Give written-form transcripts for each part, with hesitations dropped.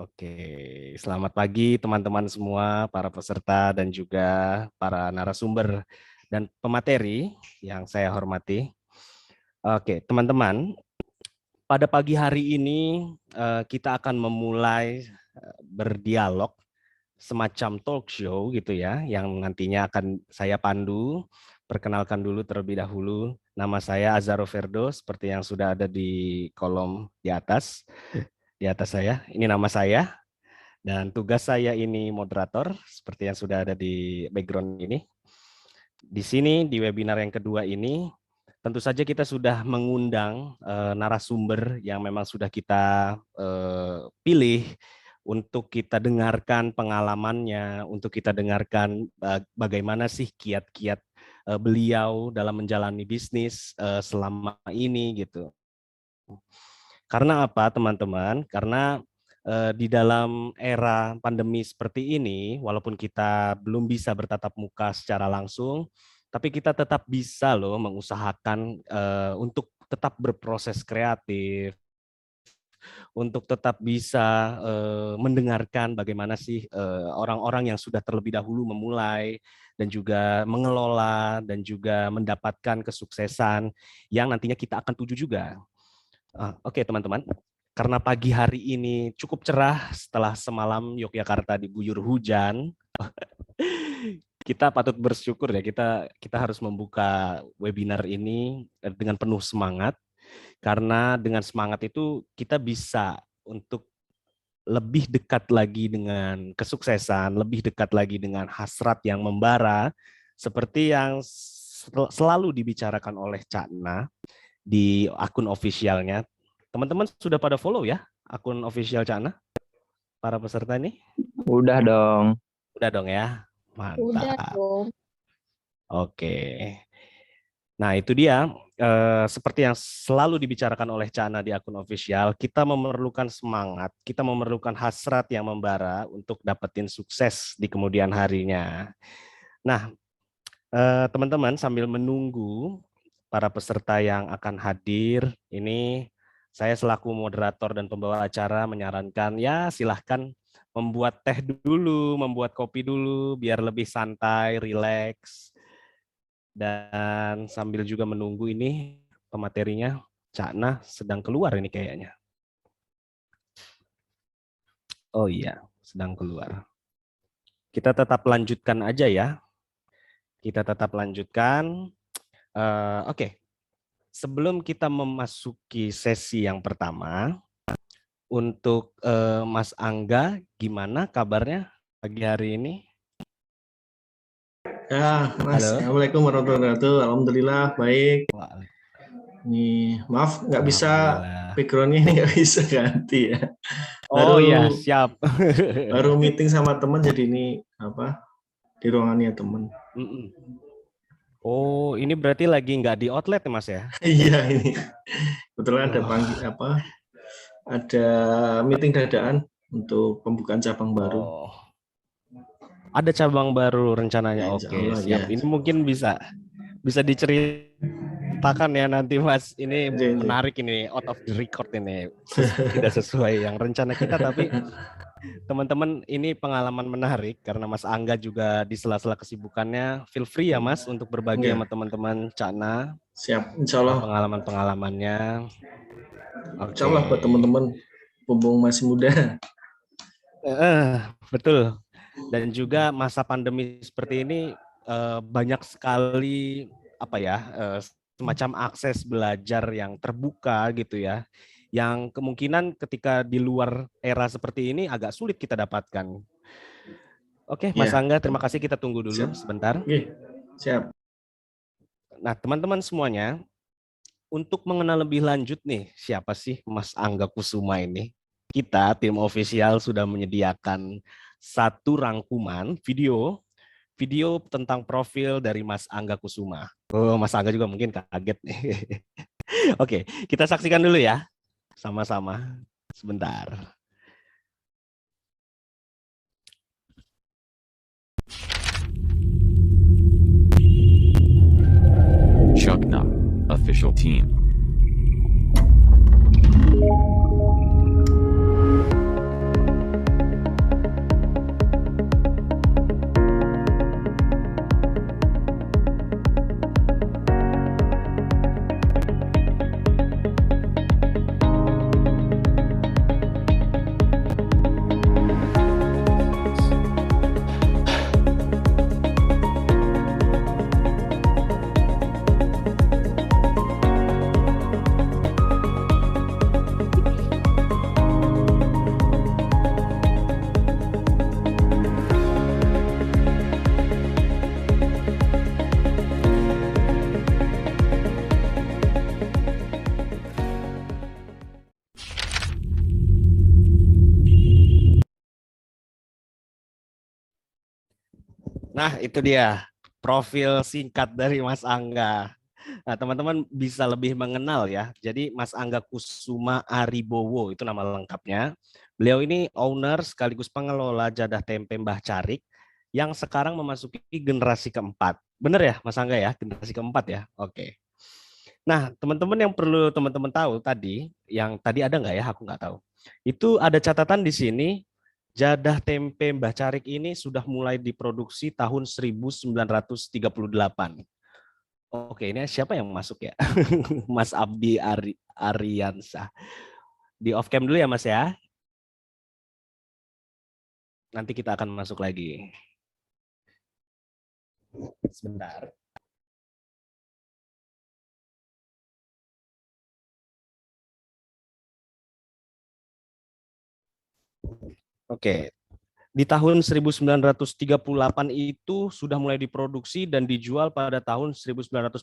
Oke, selamat pagi teman-teman semua, para peserta dan juga para narasumber dan pemateri yang saya hormati. Oke, teman-teman, pada pagi hari ini kita akan memulai berdialog semacam talk show gitu ya, yang nantinya akan saya pandu. Perkenalkan dulu terlebih dahulu, nama saya Azharo Ferdo, seperti yang sudah ada di kolom di atas saya. Ini nama saya. Dan tugas saya ini moderator, seperti yang sudah ada di background ini. Di sini, di webinar yang kedua ini, tentu saja kita sudah mengundang narasumber yang memang sudah kita pilih untuk kita dengarkan pengalamannya, untuk kita dengarkan bagaimana sih kiat-kiat beliau dalam menjalani bisnis selama ini gitu. Karena apa, teman-teman? Karena di dalam era pandemi seperti ini, walaupun kita belum bisa bertatap muka secara langsung, tapi kita tetap bisa loh mengusahakan untuk tetap berproses kreatif, untuk tetap bisa mendengarkan bagaimana sih orang-orang yang sudah terlebih dahulu memulai dan juga mengelola dan juga mendapatkan kesuksesan yang nantinya kita akan tuju juga. Oke, teman-teman. Karena pagi hari ini cukup cerah setelah semalam Yogyakarta diguyur hujan, kita patut bersyukur ya, kita harus membuka webinar ini dengan penuh semangat, karena dengan semangat itu kita bisa untuk lebih dekat lagi dengan kesuksesan, lebih dekat lagi dengan hasrat yang membara, seperti yang selalu dibicarakan oleh Cakna di akun officialnya. Teman-teman sudah pada follow ya akun official Cakna? Para peserta ini? Udah dong. Udah dong ya? Mantap. Udah dong. Oke. Nah itu dia, seperti yang selalu dibicarakan oleh Cakna di akun official, kita memerlukan semangat, kita memerlukan hasrat yang membara untuk dapetin sukses di kemudian harinya. Nah, teman-teman sambil menunggu para peserta yang akan hadir, ini saya selaku moderator dan pembawa acara menyarankan ya silahkan membuat teh dulu, membuat kopi dulu biar lebih santai, rileks. Dan sambil juga menunggu ini pematerinya, Cakna sedang keluar ini kayaknya. Oh iya, sedang keluar. Kita tetap lanjutkan aja ya. Kita tetap lanjutkan. Oke. Sebelum kita memasuki sesi yang pertama, untuk Mas Angga, gimana kabarnya pagi hari ini? Ya, Mas. Halo. Assalamualaikum warahmatullahi wabarakatuh. Alhamdulillah, baik. Nih, maaf, nggak bisa background-nya ini nggak bisa ganti ya. Oh iya, siap. Baru meeting sama teman, jadi ini apa di ruangannya teman. Oh, ini berarti lagi nggak di outlet ya, Mas ya? Iya, ini kebetulan ada ada meeting dadaan untuk pembukaan cabang baru. Ada cabang baru rencananya. Ya, Oke, Allah, siap. ya. Ini mungkin bisa diceritakan ya nanti, Mas. Ini menarik ini, out of the record ini. Tidak sesuai yang rencana kita, tapi teman-teman ini pengalaman menarik karena Mas Angga juga di sela-sela kesibukannya. Feel free ya Mas untuk berbagi sama teman-teman Cakna. Siap, insya Allah. Pengalaman-pengalamannya. Insya Allah buat teman-teman mumpung masih muda. Betul. Dan juga masa pandemi seperti ini banyak sekali semacam akses belajar yang terbuka gitu ya, yang kemungkinan ketika di luar era seperti ini agak sulit kita dapatkan. Oke, Mas Angga, terima kasih. Kita tunggu dulu sebentar. Siap. Nah, teman-teman semuanya, untuk mengenal lebih lanjut nih, siapa sih Mas Angga Kusuma ini? Kita, tim official, sudah menyediakan satu rangkuman video tentang profil dari Mas Angga Kusuma. Oh, Mas Angga juga mungkin kaget nih. Oke, kita saksikan dulu ya. Sama-sama. Sebentar. Cakna Official Team. Nah, itu dia profil singkat dari Mas Angga. Nah, teman-teman bisa lebih mengenal ya. Jadi Mas Angga Kusuma Aribowo itu nama lengkapnya. Beliau ini owner sekaligus pengelola Jadah Tempe Mbah Carik yang sekarang memasuki generasi keempat. Benar ya Mas Angga ya, generasi keempat ya. Oke. Nah, teman-teman yang perlu teman-teman tahu tadi, yang tadi ada nggak ya? Aku nggak tahu. Itu ada catatan di sini, Jadah Tempe Mbah Carik ini sudah mulai diproduksi tahun 1938. Oke, ini siapa yang masuk ya? Mas Abdi Ariansah. Di off cam dulu ya Mas ya. Nanti kita akan masuk lagi. Sebentar. Oke, di tahun 1938 itu sudah mulai diproduksi dan dijual pada tahun 1942.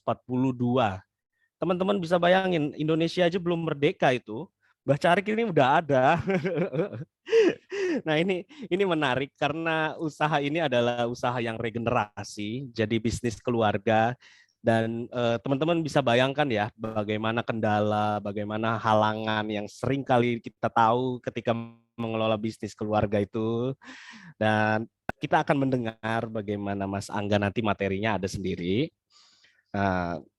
Teman-teman bisa bayangin, Indonesia aja belum merdeka itu, Mbah Carik ini udah ada. Nah, ini menarik karena usaha ini adalah usaha yang regenerasi, jadi bisnis keluarga. Dan teman-teman bisa bayangkan ya bagaimana kendala, bagaimana halangan yang sering kali kita tahu ketika mengelola bisnis keluarga itu. Dan kita akan mendengar bagaimana Mas Angga nanti materinya ada sendiri.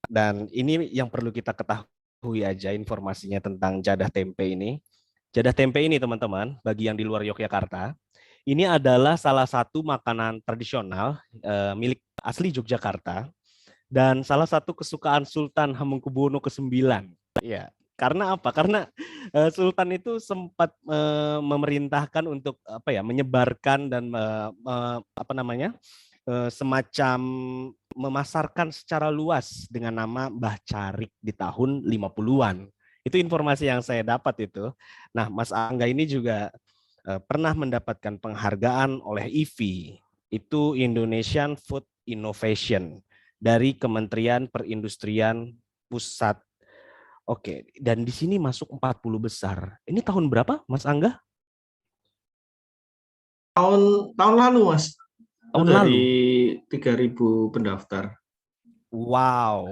Dan ini yang perlu kita ketahui aja informasinya tentang Jadah Tempe ini. Jadah Tempe ini teman-teman, bagi yang di luar Yogyakarta, ini adalah salah satu makanan tradisional milik asli Yogyakarta dan salah satu kesukaan Sultan Hamengkubuwono ke-9. Ya, karena apa? Karena Sultan itu sempat memerintahkan untuk menyebarkan dan semacam memasarkan secara luas dengan nama Mbah Carik di tahun 50-an. Itu informasi yang saya dapat itu. Nah, Mas Angga ini juga pernah mendapatkan penghargaan oleh IFI, itu Indonesian Food Innovation dari Kementerian Perindustrian Pusat. Oke, dan di sini masuk 40 besar. Ini tahun berapa, Mas Angga? Tahun lalu, Mas. Tahun dari lalu. 3.000 pendaftar. Wow.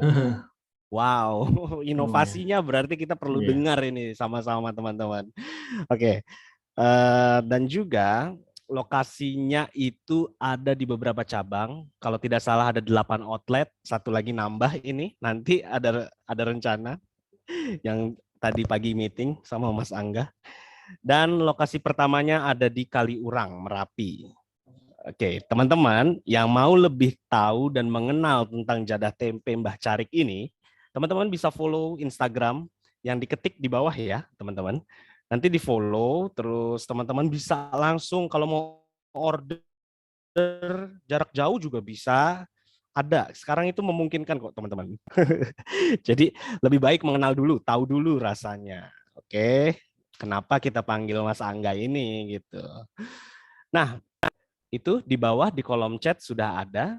Wow, inovasinya berarti kita perlu dengar ini sama-sama teman-teman. Oke, dan juga lokasinya itu ada di beberapa cabang. Kalau tidak salah ada 8 outlet, satu lagi nambah ini. Nanti ada rencana yang tadi pagi meeting sama Mas Angga. Dan lokasi pertamanya ada di Kaliurang, Merapi. Oke, teman-teman yang mau lebih tahu dan mengenal tentang Jadah Tempe Mbah Carik ini, teman-teman bisa follow Instagram yang diketik di bawah ya, teman-teman. Nanti di follow, terus teman-teman bisa langsung kalau mau order jarak jauh juga bisa. Ada, sekarang itu memungkinkan kok teman-teman. Jadi lebih baik mengenal dulu, tahu dulu rasanya. Oke, kenapa kita panggil Mas Angga ini gitu. Nah, itu di bawah di kolom chat sudah ada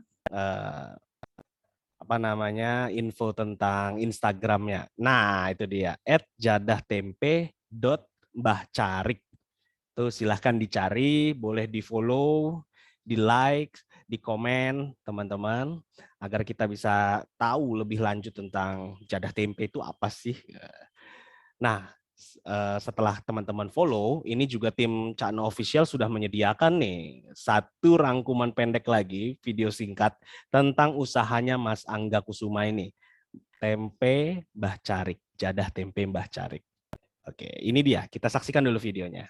info tentang Instagramnya. Nah, itu dia @jadahtempe.mbahcarik. Tuh silahkan dicari, boleh di follow, di like, di komen teman-teman agar kita bisa tahu lebih lanjut tentang Jadah Tempe itu apa sih. Nah, setelah teman-teman follow, ini juga tim Cakno Official sudah menyediakan nih satu rangkuman pendek lagi video singkat tentang usahanya Mas Angga Kusuma ini. Tempe Mbah Carik, Jadah Tempe Mbah Carik. Oke, ini dia. Kita saksikan dulu videonya.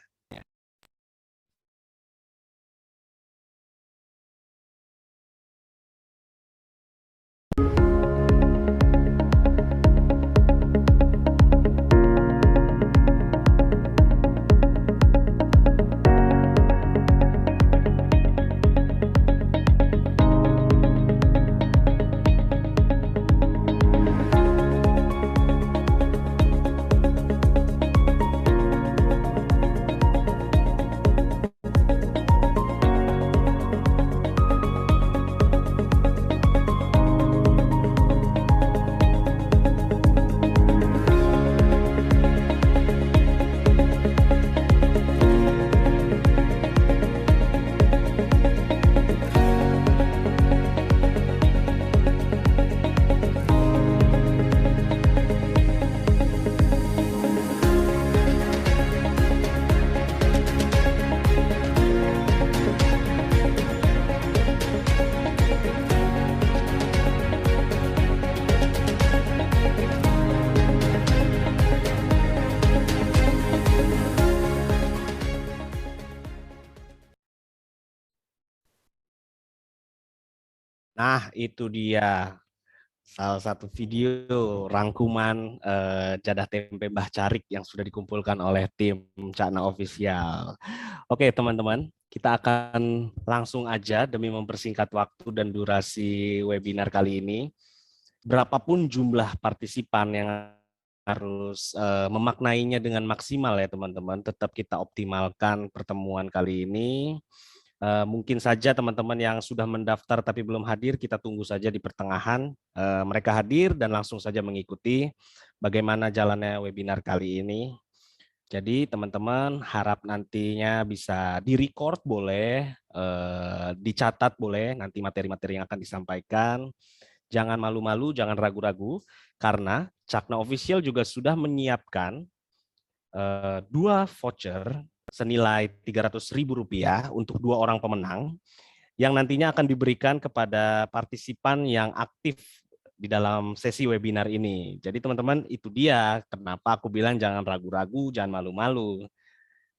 Nah, itu dia salah satu video rangkuman jadah tempe Mbah Carik yang sudah dikumpulkan oleh tim Cakna Official. Oke, teman-teman, kita akan langsung aja demi mempersingkat waktu dan durasi webinar kali ini. Berapapun jumlah partisipan yang harus memaknainya dengan maksimal ya teman-teman, tetap kita optimalkan pertemuan kali ini. Mungkin saja teman-teman yang sudah mendaftar tapi belum hadir, kita tunggu saja di pertengahan. Mereka hadir dan langsung saja mengikuti bagaimana jalannya webinar kali ini. Jadi teman-teman harap nantinya bisa di-record boleh, dicatat boleh nanti materi-materi yang akan disampaikan. Jangan malu-malu, jangan ragu-ragu, karena Cakna Official juga sudah menyiapkan 2 voucher senilai Rp300.000 untuk 2 orang pemenang yang nantinya akan diberikan kepada partisipan yang aktif di dalam sesi webinar ini. Jadi teman-teman, itu dia kenapa aku bilang jangan ragu-ragu, jangan malu-malu.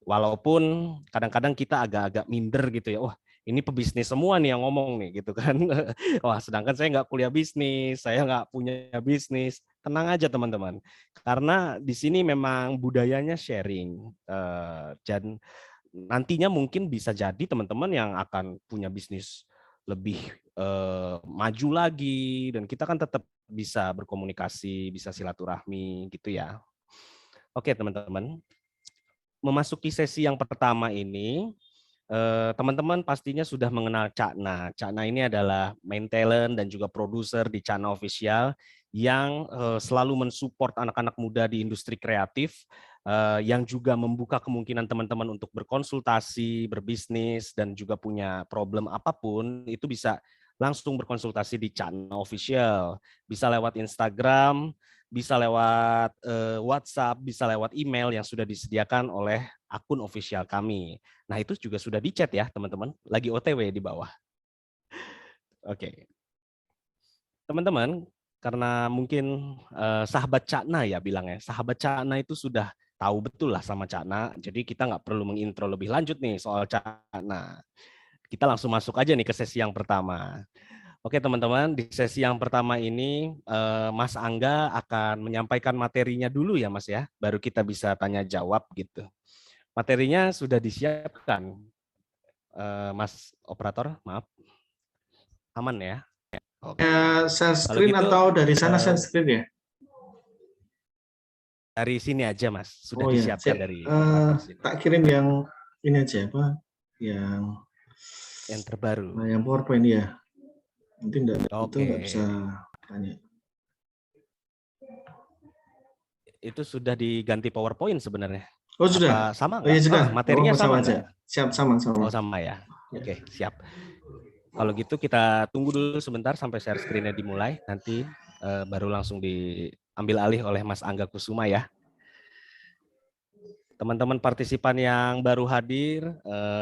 Walaupun kadang-kadang kita agak-agak minder gitu ya, wah ini pebisnis semua nih yang ngomong nih gitu kan. Wah sedangkan saya nggak kuliah bisnis, saya nggak punya bisnis. Tenang aja teman-teman, karena di sini memang budayanya sharing. Dan nantinya mungkin bisa jadi teman-teman yang akan punya bisnis lebih maju lagi, dan kita kan tetap bisa berkomunikasi, bisa silaturahmi gitu ya. Oke teman-teman, memasuki sesi yang pertama ini, teman-teman pastinya sudah mengenal Cakna. Cakna ini adalah main talent dan juga produser di Cakna Official yang selalu mensupport anak-anak muda di industri kreatif, yang juga membuka kemungkinan teman-teman untuk berkonsultasi, berbisnis, dan juga punya problem apapun, itu bisa langsung berkonsultasi di Cakna Official. Bisa lewat Instagram, bisa lewat WhatsApp, bisa lewat email yang sudah disediakan oleh akun official kami. Nah, itu juga sudah di-chat ya, teman-teman. Lagi OTW di bawah. Oke. Teman-teman, karena mungkin sahabat Cakna ya bilangnya. Sahabat Cakna itu sudah tahu betul lah sama Cakna. Jadi kita nggak perlu mengintro lebih lanjut nih soal Cakna. Kita langsung masuk aja nih ke sesi yang pertama. Oke teman-teman, di sesi yang pertama ini Mas Angga akan menyampaikan materinya dulu ya Mas ya, baru kita bisa tanya jawab gitu. Materinya sudah disiapkan, Mas Operator, maaf. Aman ya? Oke. Share screen gitu, atau dari sana share screen ya? Dari sini aja Mas, sudah disiapkan dari sini. Tak kirim yang ini aja apa? Yang terbaru. Nah, yang PowerPoint ya. Nanti itu nggak bisa tanya. Itu sudah diganti PowerPoint sebenarnya. Oh sudah. Sama nggak? Oh iya sudah. Materinya sama aja. Siap sama. Oh sama ya. Oke, siap. Kalau gitu kita tunggu dulu sebentar sampai share screen-nya dimulai. Nanti baru langsung diambil alih oleh Mas Angga Kusuma ya. Teman-teman partisipan yang baru hadir,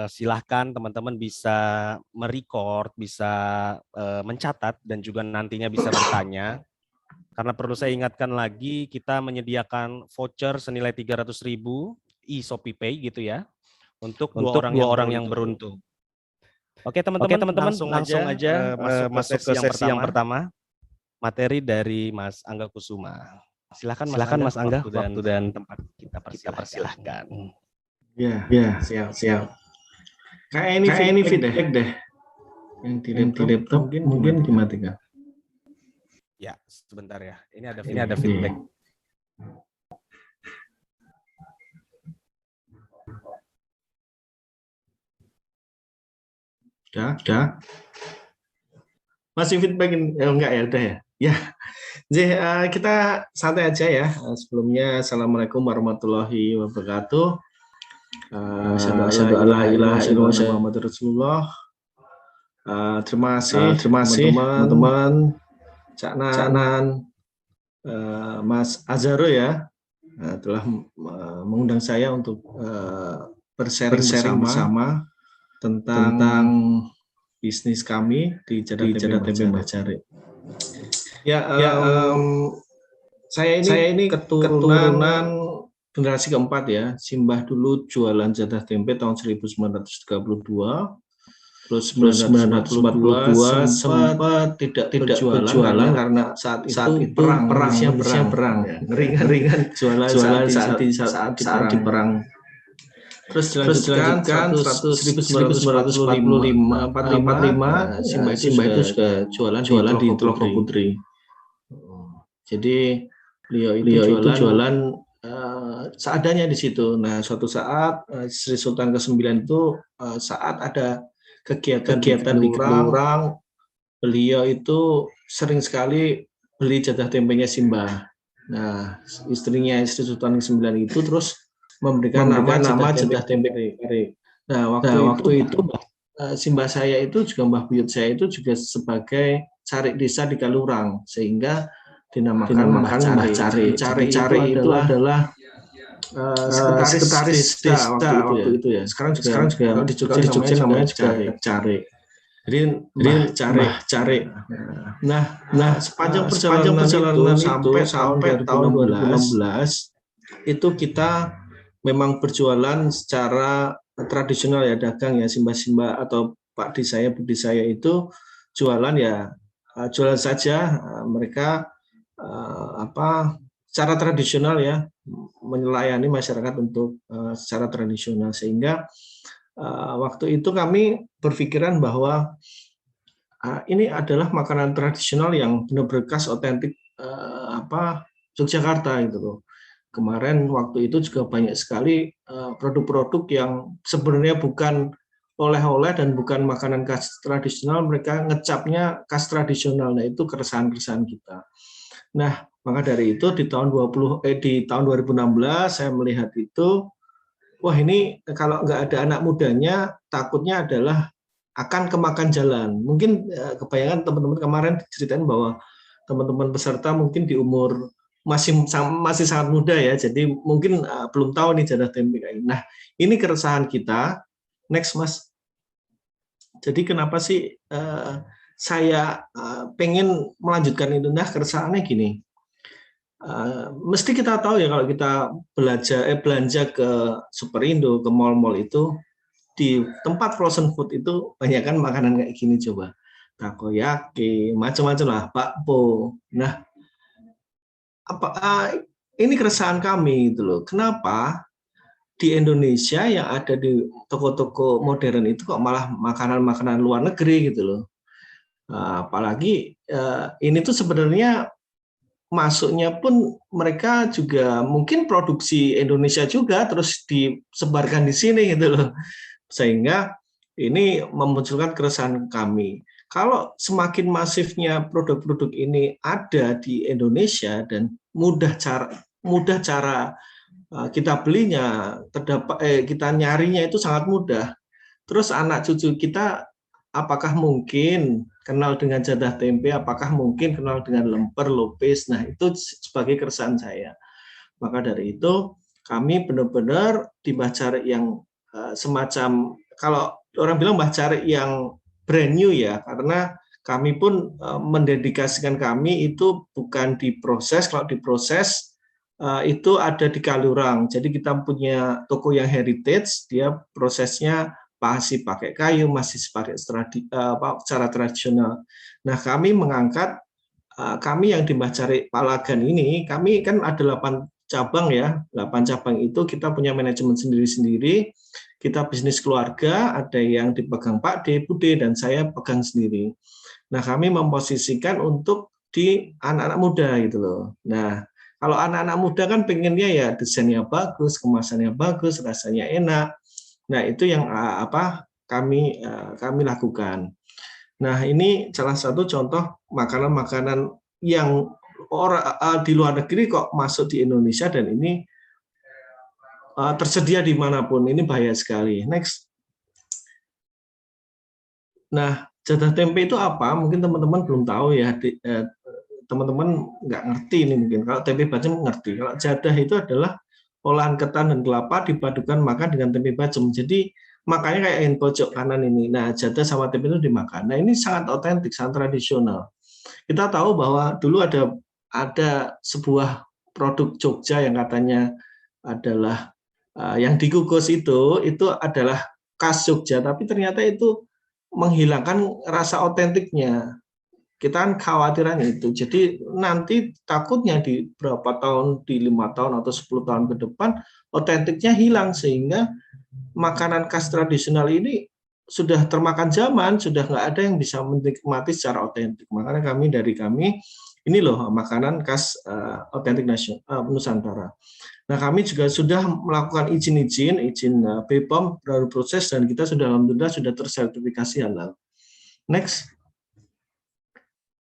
silahkan teman-teman bisa merecord, bisa mencatat, dan juga nantinya bisa bertanya. Karena perlu saya ingatkan lagi, kita menyediakan voucher senilai 300.000 e-ShopeePay gitu ya, untuk dua orang yang beruntung. Oke teman-teman, langsung aja masuk ke sesi yang pertama. Materi dari Mas Angga Kusuma. Silakan Mas Angga, waktu dan tempat kita persilahkan. Ya, siap. Kayak ini feedback deh. Yang di laptop mungkin dimatikan. Ya, sebentar ya. Ini ada feedback. Udah. Masih feedback enggak ya, udah ya. Ya. Jadi kita santai aja ya. Sebelumnya assalamualaikum warahmatullahi wabarakatuh. Asyhadu an la ilaha illallah Muhammadur Rasulullah. Terima kasih teman-teman Caknan, Mas Azharo ya, telah mengundang saya untuk bersharing bersama tentang bisnis kami di Jadah Tempe Mbah Carik. Saya ini keturunan generasi keempat ya. Simbah dulu jualan jadah tempe tahun 1932. Terus 1942 sempat tidak berjualan karena saat itu perang. Ngeri kan jualan saat di perang. Terus dilanjutkan 1945 Simba itu sudah jualan di Toko Putri. Jadi beliau itu jualan seadanya di situ. Nah, suatu saat Sri Sultan ke-9 itu saat ada kegiatan di Kelurang, beliau itu sering sekali beli jatah tempenya Simba. Nah, istrinya Sri Sultan ke-9 itu terus memberikan nama jatah tempe kare. Nah, waktu itu Simba saya itu juga Mbah Buyut saya itu juga sebagai carik desa di Kalurang, sehingga dinamakan Mbah Carik. Carik itu adalah sekretaris desa waktu itu ya. Sekarang juga di Jogja namanya juga Carik. Jadi Mbah Carik. Nah, sepanjang perjalanan sampai tahun 2016 itu kita memang berjualan secara tradisional ya, dagang ya, Simba atau Pak Di saya, Budi saya itu jualan ya, jualan saja. Mereka secara tradisional ya, melayani masyarakat untuk secara tradisional, sehingga waktu itu kami berpikiran bahwa ini adalah makanan tradisional yang benar-benar khas otentik Yogyakarta gitu loh. Kemarin waktu itu juga banyak sekali produk-produk yang sebenarnya bukan oleh-oleh dan bukan makanan khas tradisional, mereka ngecapnya khas tradisional. Nah, itu keresahan-keresahan kita. Nah, maka dari itu di tahun 2016 saya melihat itu, wah ini kalau nggak ada anak mudanya, takutnya adalah akan kemakan jalan. Mungkin kebayangan teman-teman kemarin ceritain bahwa teman-teman peserta mungkin di umur masih sangat muda ya, jadi mungkin belum tahu nih jatah tempe kayak ini. Nah, ini keresahan kita. Next, Mas. Jadi kenapa sih saya pengen melanjutkan itu? Nah, keresahannya gini. Mesti kita tahu ya, kalau kita belanja ke Superindo, ke mall-mall itu, di tempat frozen food itu banyak kan makanan kayak gini, coba takoyaki, macam-macam lah, bakpo. Nah, ini keresahan kami gitu loh. Kenapa di Indonesia yang ada di toko-toko modern itu kok malah makanan-makanan luar negeri gitu loh. Apalagi ini tuh sebenarnya masuknya pun mereka juga mungkin produksi Indonesia juga terus disebarkan di sini gitu loh. Sehingga ini memunculkan keresahan kami. Kalau semakin masifnya produk-produk ini ada di Indonesia dan mudah cara kita belinya, kita nyarinya itu sangat mudah. Terus anak cucu kita apakah mungkin kenal dengan jatah tempe, apakah mungkin kenal dengan lemper, lopes. Nah, itu sebagai keresahan saya. Maka dari itu kami benar-benar di Mbah Carik yang semacam, kalau orang bilang Mbah Carik yang brand new ya, karena kami pun mendedikasikan kami itu bukan diproses. Kalau diproses itu ada di Kalurang. Jadi kita punya toko yang heritage, dia prosesnya masih pakai kayu, masih pakai cara tradisional. Nah, kami mengangkat, kami yang di Mbah Carik Palagan ini, kami kan ada 8 cabang ya, 8 cabang itu kita punya manajemen sendiri-sendiri, kita bisnis keluarga, ada yang dipegang Pak D, Bude, dan saya pegang sendiri. Nah, kami memposisikan untuk di anak-anak muda gitu loh. Nah, kalau anak-anak muda kan pengennya ya desainnya bagus, kemasannya bagus, rasanya enak. Nah, itu yang kami lakukan. Nah, ini salah satu contoh makanan-makanan yang di luar negeri kok masuk di Indonesia dan ini tersedia dimanapun. Ini bahaya sekali. Next. Nah, jatah tempe itu apa? Mungkin teman-teman belum tahu ya. Teman-teman nggak ngerti ini mungkin. Kalau tempe bacem ngerti. Kalau jadah itu adalah olahan ketan dan kelapa dipadukan makan dengan tempe bacem. Jadi makanya kayak yang pojok kanan ini. Nah, jadah sama tempe itu dimakan. Nah, ini sangat otentik, sangat tradisional. Kita tahu bahwa dulu ada sebuah produk Jogja yang katanya adalah yang dikukus itu adalah khas Jogja, tapi ternyata itu menghilangkan rasa otentiknya. Kita kan khawatiran itu. Jadi nanti takutnya di berapa tahun, di 5 tahun atau 10 tahun ke depan, otentiknya hilang sehingga makanan khas tradisional ini sudah termakan zaman, sudah nggak ada yang bisa menikmati secara otentik. Makanya kami ini loh makanan khas otentik Nusantara. Nah, kami juga sudah melakukan izin BPOM baru proses dan kita sudah alhamdulillah sudah tersertifikasi halal. Next.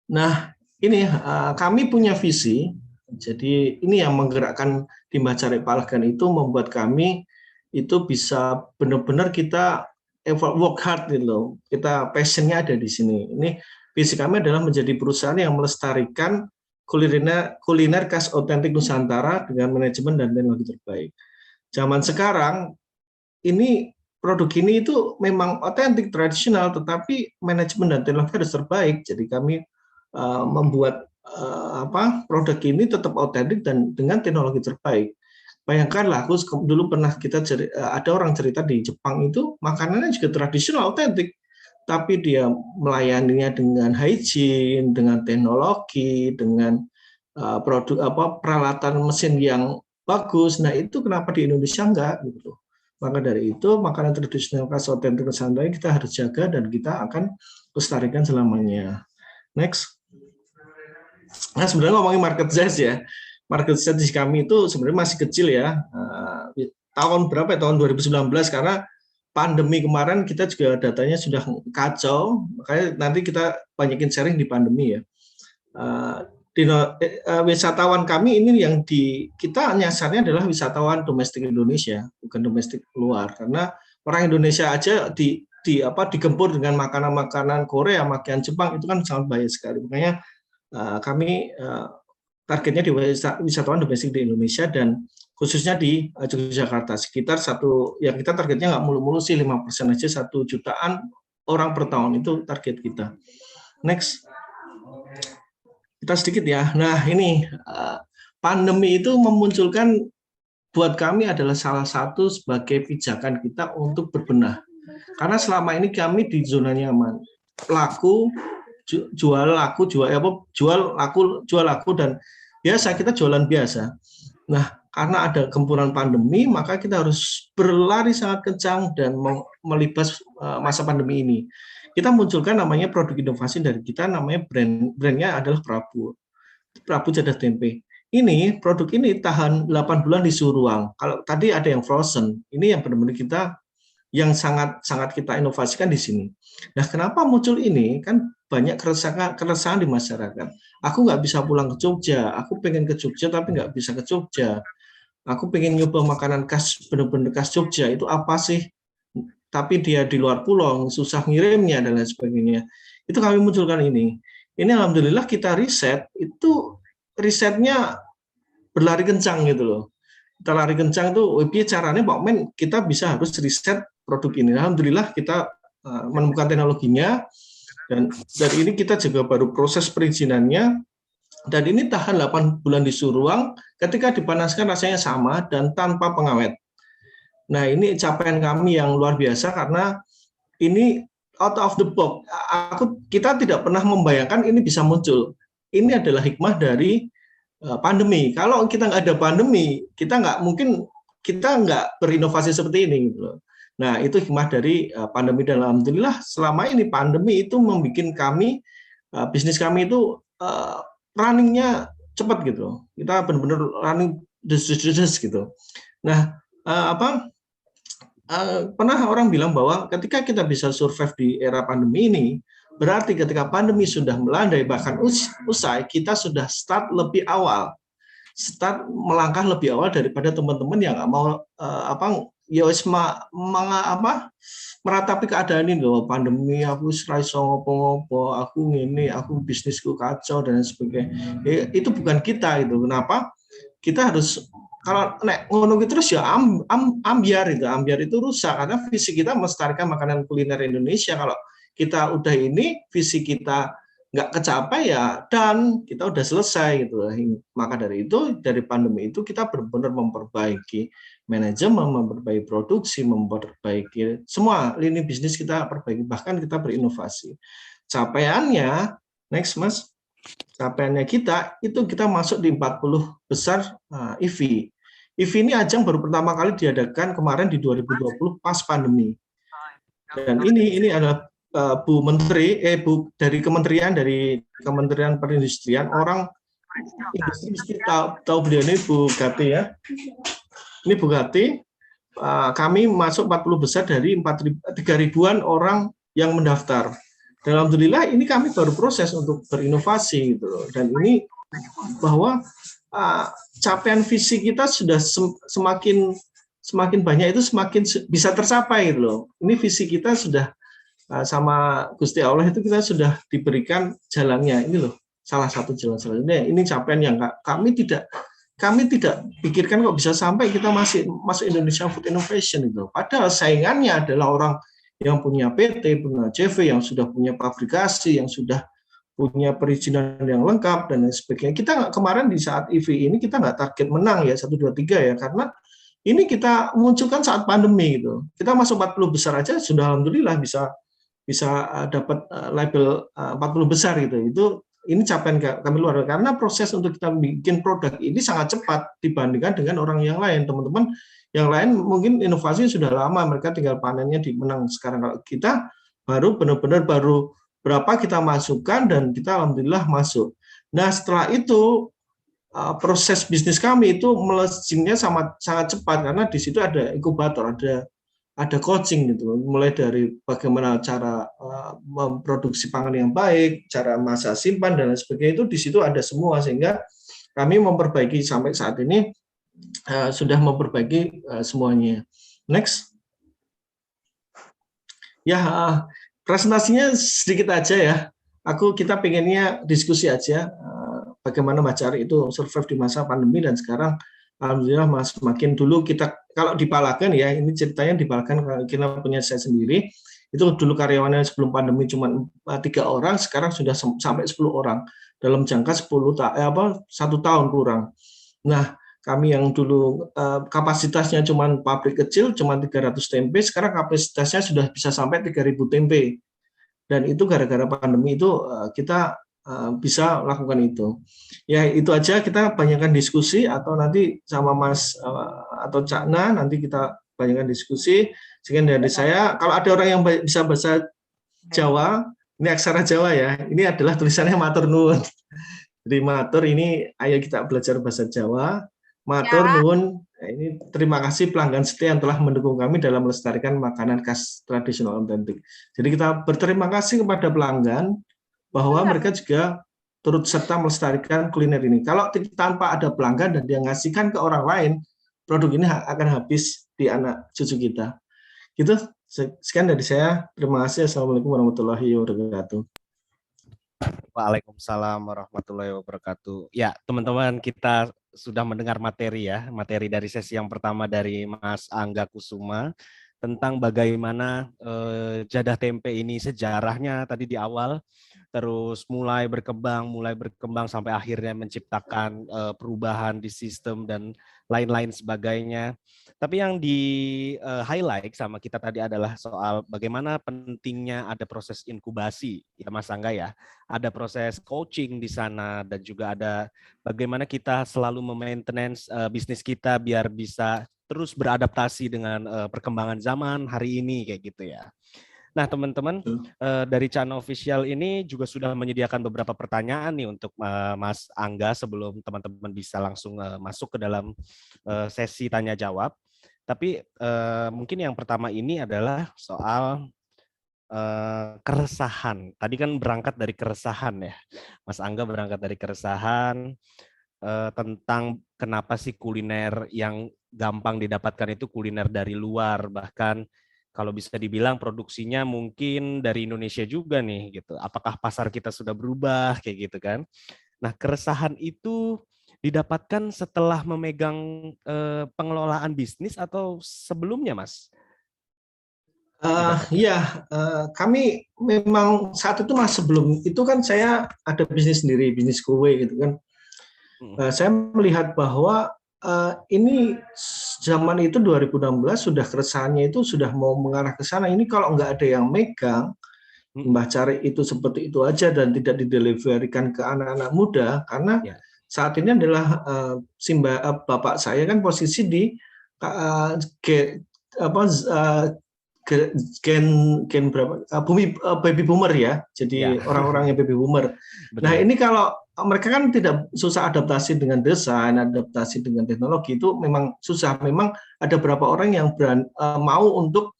Nah, ini kami punya visi. Jadi ini yang menggerakkan Timba Cari Palagan itu membuat kami itu bisa benar-benar kita work hard gitu loh. Kita passionnya ada di sini. Ini visi kami adalah menjadi perusahaan yang melestarikan kuliner khas otentik Nusantara dengan manajemen dan teknologi terbaik. Zaman sekarang ini produk ini itu memang otentik tradisional, tetapi manajemen dan teknologi harus terbaik. Jadi kami membuat produk ini tetap otentik dan dengan teknologi terbaik. Bayangkanlah, aku dulu pernah ada orang cerita di Jepang itu makanannya juga tradisional otentik, tapi dia melayaninya dengan hygiene, dengan teknologi, dengan peralatan mesin yang bagus. Nah itu kenapa di Indonesia enggak gitu. Maka dari itu makanan tradisional khas otentik Nusantara kita harus jaga dan kita akan lestarikan selamanya. Next. Nah sebenarnya ngomongin market size ya, market size di kami itu sebenarnya masih kecil ya. Tahun berapa ya? Tahun 2019 karena pandemi kemarin kita juga datanya sudah kacau, makanya nanti kita banyakin sharing di pandemi ya. Wisatawan kami ini yang kita nyasarnya adalah wisatawan domestik Indonesia, bukan domestik luar, karena orang Indonesia aja digempur dengan makanan-makanan Korea, makanan Jepang itu kan sangat bahaya sekali. Makanya kami targetnya di wisatawan domestik di Indonesia dan khususnya di Yogyakarta sekitar yang kita targetnya nggak mulu-mulu sih 5% aja, 1 jutaan orang per tahun itu target kita. Next, kita sedikit ya. Nah ini pandemi itu memunculkan buat kami adalah salah satu sebagai pijakan kita untuk berbenah. Karena selama ini kami di zona nyaman, jual laku dan biasa kita jualan biasa. Nah, karena ada gempuran pandemi, maka kita harus berlari sangat kencang dan melibas masa pandemi ini. Kita munculkan namanya produk inovasi dari kita, namanya brandnya adalah Prabu Jadah Tempe. Ini produk ini tahan 8 bulan di suhu ruang. Kalau tadi ada yang frozen, ini yang benar-benar kita yang sangat kita inovasikan di sini. Nah, kenapa muncul ini? Kan banyak keresahan di masyarakat. Aku nggak bisa pulang ke Jogja, aku pengen ke Jogja tapi nggak bisa ke Jogja. Aku pengen nyoba makanan khas, benar-benar khas Jogja, itu apa sih? Tapi dia di luar pulau, susah ngirimnya dan lain sebagainya. Itu kami munculkan ini. Ini alhamdulillah kita risetnya berlari kencang gitu loh. Kita lari kencang itu, caranya Pak Men, kita bisa harus riset produk ini. Alhamdulillah kita menemukan teknologinya dan dari ini kita juga baru proses perizinannya dan ini tahan 8 bulan di suhu ruang, ketika dipanaskan rasanya sama dan tanpa pengawet. Nah ini capaian kami yang luar biasa karena ini out of the box. Kita tidak pernah membayangkan ini bisa muncul. Ini adalah hikmah dari pandemi. Kalau kita nggak ada pandemi, kita nggak berinovasi seperti ini. Gitu. Nah itu hikmah dari pandemi dan alhamdulillah selama ini pandemi itu membuat kami bisnis kami itu runningnya cepat gitu. Kita benar-benar running des gitu. Nah pernah orang bilang bahwa ketika kita bisa survive di era pandemi ini, berarti ketika pandemi sudah melandai bahkan usai, kita sudah start lebih awal, melangkah lebih awal daripada teman-teman yang nggak mau meratapi keadaan ini loh, pandemi aku iso ngopo-ngopo, aku ngene, aku bisnisku kacau dan sebagainya. Itu bukan kita itu. Kenapa? Kita harus kalau ngono terus ya ambiar itu rusak karena visi kita melestarikan makanan kuliner Indonesia. Kalau kita udah ini visi kita nggak kecapai ya dan kita udah selesai gitu. Maka dari itu dari pandemi itu kita benar-benar memperbaiki manajemen, memperbaiki produksi, memperbaiki semua lini bisnis kita perbaiki, bahkan kita berinovasi. Capaiannya, next Mas, capaiannya kita itu kita masuk di 40 besar EV. EV ini ajang baru pertama kali diadakan kemarin di 2020 pas pandemi. Dan ini adalah Bu Menteri, dari Kementerian Perindustrian, orang industri mesti tahu beliau ini Bu Gati ya. Ini Bu Gati, kami masuk 40 besar dari 3.000-an orang yang mendaftar. Dan alhamdulillah ini kami baru proses untuk berinovasi gitu loh. Dan ini bahwa capaian visi kita sudah semakin banyak itu semakin bisa tercapai gitu loh. Ini visi kita sudah sama Gusti Allah itu kita sudah diberikan jalannya. Ini loh salah satu jalan selanjutnya. Ini capaian yang kami tidak pikirkan kok bisa sampai kita masih masuk Indonesia Food Innovation itu. Padahal saingannya adalah orang yang punya PT, punya CV, yang sudah punya pabrikasi, yang sudah punya perizinan yang lengkap dan lain sebagainya. Kita kemarin di saat EV ini kita nggak target menang ya 1, 2, 3 ya, karena ini kita munculkan saat pandemi gitu. Kita masuk 40 besar aja sudah alhamdulillah bisa dapat label 40 besar gitu. Ini capaian kami luar biasa, karena proses untuk kita bikin produk ini sangat cepat dibandingkan dengan orang yang lain. Teman-teman yang lain mungkin inovasi sudah lama, mereka tinggal panennya di menang. Sekarang kalau kita baru benar-benar baru berapa kita masukkan dan kita alhamdulillah masuk. Nah setelah itu proses bisnis kami itu melesingnya sangat cepat, karena di situ ada inkubator, ada coaching gitu, mulai dari bagaimana cara memproduksi pangan yang baik, cara masa simpan dan lain sebagainya, itu di situ ada semua, sehingga kami memperbaiki sampai saat ini sudah memperbaiki semuanya. Next. Ya, presentasinya sedikit aja ya. Kita pengennya diskusi aja bagaimana Mbak Cari itu survive di masa pandemi, dan sekarang alhamdulillah semakin dulu kita kalau di Palagan ya, ini ceritanya di Palagan kita punya saya sendiri, itu dulu karyawannya sebelum pandemi cuma 3 orang, sekarang sudah sampai 10 orang dalam jangka 1 tahun kurang. Nah, kami yang dulu kapasitasnya cuma pabrik kecil, cuma 300 tempe, sekarang kapasitasnya sudah bisa sampai 3.000 tempe. Dan itu gara-gara pandemi itu kita bisa lakukan itu. Ya itu aja, kita banyakkan diskusi, atau nanti sama Mas atau Cak Na nanti kita banyakkan diskusi. Sekian dari saya. Kalau ada orang yang bisa bahasa Jawa, ini aksara Jawa ya, ini adalah tulisannya matur nuwun. Jadi matur ini ayo kita belajar bahasa Jawa. Matur nuwun. Nah, ini terima kasih pelanggan setia yang telah mendukung kami dalam melestarikan makanan khas tradisional otentik. Jadi kita berterima kasih kepada pelanggan bahwa mereka juga turut serta melestarikan kuliner ini. Kalau tanpa ada pelanggan dan dia ngasihkan ke orang lain, produk ini akan habis di anak cucu kita. Gitu, sekian dari saya. Terima kasih. Assalamualaikum warahmatullahi wabarakatuh. Waalaikumsalam warahmatullahi wabarakatuh. Ya, teman-teman, kita sudah mendengar materi ya, materi dari sesi yang pertama dari Mas Angga Kusuma tentang bagaimana jadah tempe ini sejarahnya tadi di awal, terus mulai berkembang sampai akhirnya menciptakan perubahan di sistem dan lain-lain sebagainya. Tapi yang di highlight sama kita tadi adalah soal bagaimana pentingnya ada proses inkubasi, ya Mas Angga ya. Ada proses coaching di sana, dan juga ada bagaimana kita selalu memaintenance bisnis kita biar bisa terus beradaptasi dengan perkembangan zaman hari ini kayak gitu ya. Nah teman-teman, dari channel official ini juga sudah menyediakan beberapa pertanyaan nih untuk Mas Angga sebelum teman-teman bisa langsung masuk ke dalam sesi tanya jawab. Tapi mungkin yang pertama ini adalah soal keresahan. Tadi kan berangkat dari keresahan ya, Mas Angga berangkat dari keresahan tentang kenapa sih kuliner yang gampang didapatkan itu kuliner dari luar, bahkan kalau bisa dibilang produksinya mungkin dari Indonesia juga nih gitu. Apakah pasar kita sudah berubah kayak gitu kan? Nah, keresahan itu didapatkan setelah memegang pengelolaan bisnis atau sebelumnya, Mas? Kami memang saat itu Mas, sebelum itu kan saya ada bisnis sendiri, bisnis kue gitu kan. Saya melihat bahwa ini zaman itu 2016 sudah keresahannya itu sudah mau mengarah ke sana. Ini kalau nggak ada yang megang, Mbah Cari itu seperti itu aja dan tidak dideliverikan ke anak-anak muda, karena Ya. saat ini adalah bapak saya kan posisi di gen berapa baby boomer ya, jadi Ya. orang-orang yang baby boomer. Nah Betul. ini kalau mereka kan tidak susah adaptasi dengan desain, adaptasi dengan teknologi itu memang susah. Memang ada beberapa orang yang mau untuk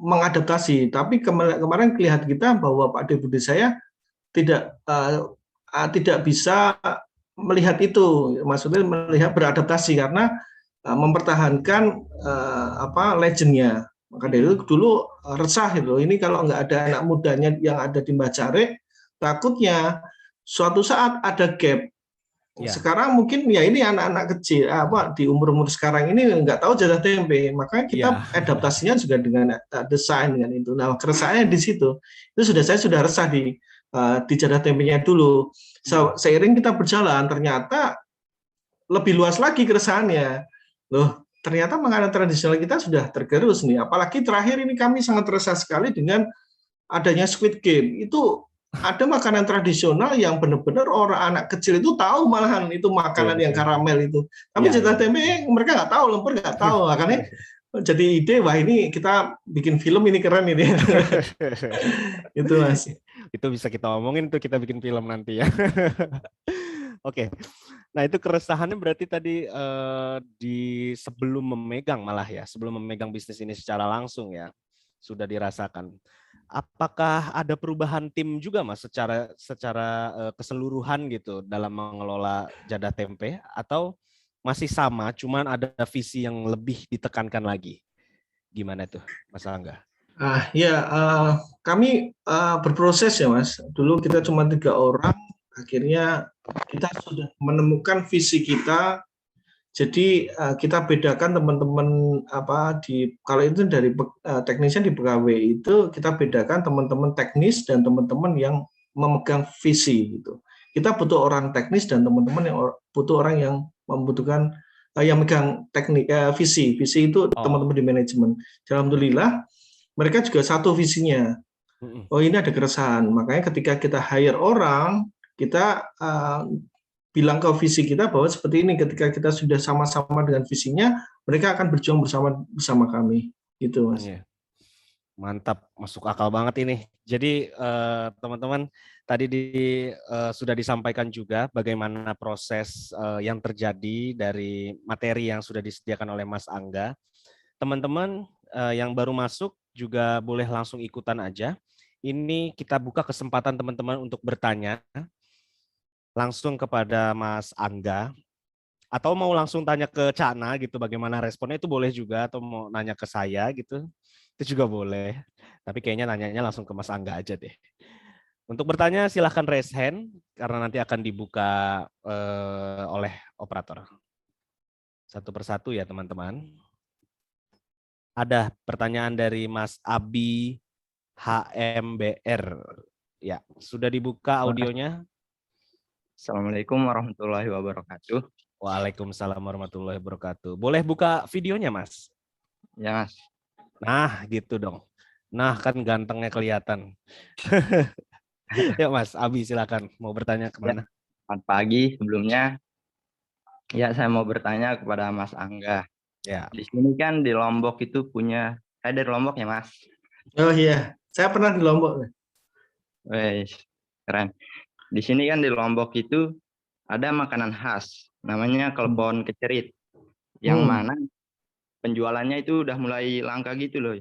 mengadaptasi. Tapi kemarin kelihatan kita bahwa Pak Deputi saya tidak bisa melihat itu, maksudnya melihat beradaptasi karena mempertahankan legendnya. Maka dari itu dulu resah itu. Ini kalau nggak ada anak mudanya yang ada di Mbah Care, takutnya suatu saat ada gap. Ya. Sekarang mungkin ya ini anak-anak kecil di umur-umur sekarang ini nggak tahu jatah tempe, makanya kita adaptasinya juga dengan desain dengan itu. Nah keresahannya di situ. Itu saya sudah resah di jatah tempenya dulu. Seiring kita berjalan ternyata lebih luas lagi keresahannya. Loh, ternyata makanan tradisional kita sudah tergerus nih. Apalagi terakhir ini kami sangat resah sekali dengan adanya Squid Game. Itu ada makanan tradisional yang benar-benar orang anak kecil itu tahu, malahan itu makanan yang karamel itu. Tapi jatah tempe mereka nggak tahu, lemper nggak tahu. Makanya jadi ide, wah ini kita bikin film ini keren ini. Itu Mas. Itu bisa kita omongin tuh, kita bikin film nanti ya. Oke. Nah itu keresahannya berarti tadi di sebelum memegang malah ya, sebelum memegang bisnis ini secara langsung ya, sudah dirasakan. Apakah ada perubahan tim juga Mas secara keseluruhan gitu dalam mengelola Jadah Tempe, atau masih sama cuman ada visi yang lebih ditekankan lagi? Gimana tuh Mas Angga? Kami berproses ya Mas. Dulu kita cuma 3 orang, akhirnya kita sudah menemukan visi kita. Jadi kita bedakan teman-teman kalau itu dari teknisnya di pegawai itu kita bedakan teman-teman teknis dan teman-teman yang memegang visi gitu. Kita butuh orang teknis dan teman-teman yang butuh orang yang membutuhkan yang megang teknik visi itu teman-teman di manajemen. Alhamdulillah mereka juga satu visinya. Oh ini ada keresahan, makanya ketika kita hire orang kita bilang ke visi kita bahwa seperti ini, ketika kita sudah sama-sama dengan visinya, mereka akan berjuang bersama kami, gitu Mas. Mantap, masuk akal banget ini. Jadi teman-teman tadi sudah disampaikan juga bagaimana proses yang terjadi dari materi yang sudah disediakan oleh Mas Angga. Teman-teman yang baru masuk juga boleh langsung ikutan aja. Ini kita buka kesempatan teman-teman untuk bertanya langsung kepada Mas Angga, atau mau langsung tanya ke Cana gitu bagaimana responnya itu boleh juga, atau mau nanya ke saya gitu itu juga boleh, tapi kayaknya nanyanya langsung ke Mas Angga aja deh. Untuk bertanya silahkan raise hand karena nanti akan dibuka oleh operator satu persatu ya teman-teman. Ada pertanyaan dari Mas Abi HMBR ya, sudah dibuka audionya. Assalamualaikum warahmatullahi wabarakatuh. Waalaikumsalam warahmatullahi wabarakatuh. Boleh buka videonya, Mas? Ya, Mas. Nah, gitu dong. Nah, kan gantengnya kelihatan. Ya, Mas Abi, silakan. Mau bertanya kemana? Selamat pagi sebelumnya. Ya, saya mau bertanya kepada Mas Angga. Ya. Di sini kan di Lombok itu punya, saya dari Lombok ya, Mas? Oh iya, saya pernah di Lombok. Wes, keren. Di sini kan di Lombok itu ada makanan khas, namanya klepon kecerit, yang mana penjualannya itu udah mulai langka gitu loh.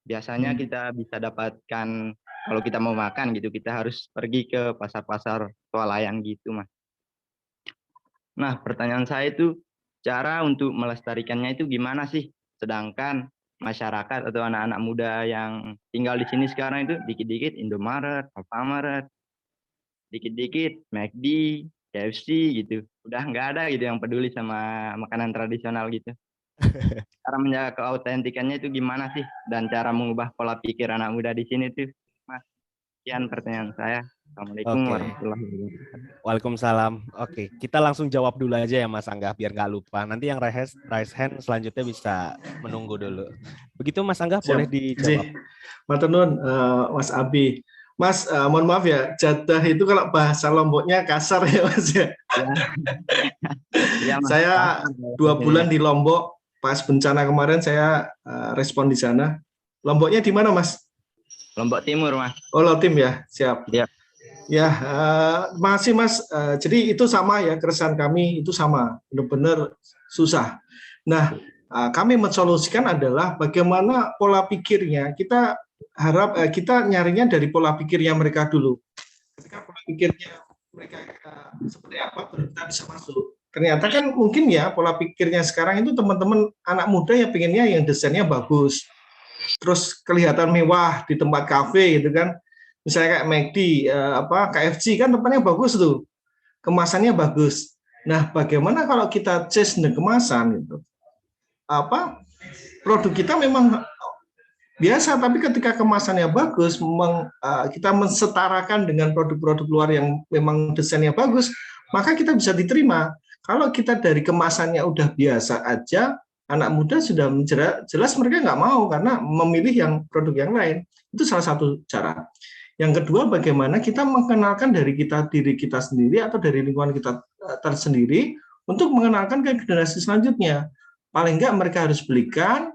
Biasanya kita bisa dapatkan, kalau kita mau makan gitu, kita harus pergi ke pasar-pasar swalayan gitu, Mas. Nah, pertanyaan saya itu, cara untuk melestarikannya itu gimana sih? Sedangkan masyarakat atau anak-anak muda yang tinggal di sini sekarang itu dikit-dikit Indomaret, Alfamart, dikit-dikit McD, KFC gitu. Udah nggak ada gitu yang peduli sama makanan tradisional gitu. Cara menjaga keautentikannya itu gimana sih? Dan cara mengubah pola pikir anak muda di sini tuh, Mas. Sekian pertanyaan saya. Assalamualaikum Oke. warahmatullahi wabarakatuh. Waalaikumsalam. Oke, kita langsung jawab dulu aja ya Mas Angga biar nggak lupa. Nanti yang raise hand selanjutnya bisa menunggu dulu. Begitu Mas Angga, boleh Siap. dijawab. Matur nuwun, Mas Abi. Mas, mohon maaf ya, jadah itu kalau bahasa Lomboknya kasar ya Mas ya. Iya, Mas. Saya 2 bulan di Lombok, pas bencana kemarin saya respon di sana. Lomboknya di mana Mas? Lombok Timur, Mas. Oh, Lotim ya, siap. Iya. Ya, makasih Mas. Jadi itu sama ya, keresahan kami itu sama, benar-benar susah. Nah, kami mensolusikan adalah bagaimana pola pikirnya. Kita harap kita nyarinya dari pola pikirnya mereka dulu. Ketika pola pikirnya mereka seperti apa, baru kita bisa masuk. Ternyata kan mungkin ya pola pikirnya sekarang itu teman-teman anak muda yang pengennya yang desainnya bagus, terus kelihatan mewah di tempat kafe gitu kan. Misalnya kayak McD, KFC kan tempatnya bagus tuh, kemasannya bagus. Nah, bagaimana kalau kita chase the kemasan itu? Produk kita memang biasa, tapi ketika kemasannya bagus, kita mensetarakan dengan produk-produk luar yang memang desainnya bagus, maka kita bisa diterima. Kalau kita dari kemasannya udah biasa aja, anak muda sudah jelas mereka nggak mau karena memilih yang produk yang lain. Itu salah satu cara. Yang kedua, bagaimana kita mengenalkan dari diri kita sendiri atau dari lingkungan kita tersendiri untuk mengenalkan ke generasi selanjutnya. Paling enggak mereka harus belikan,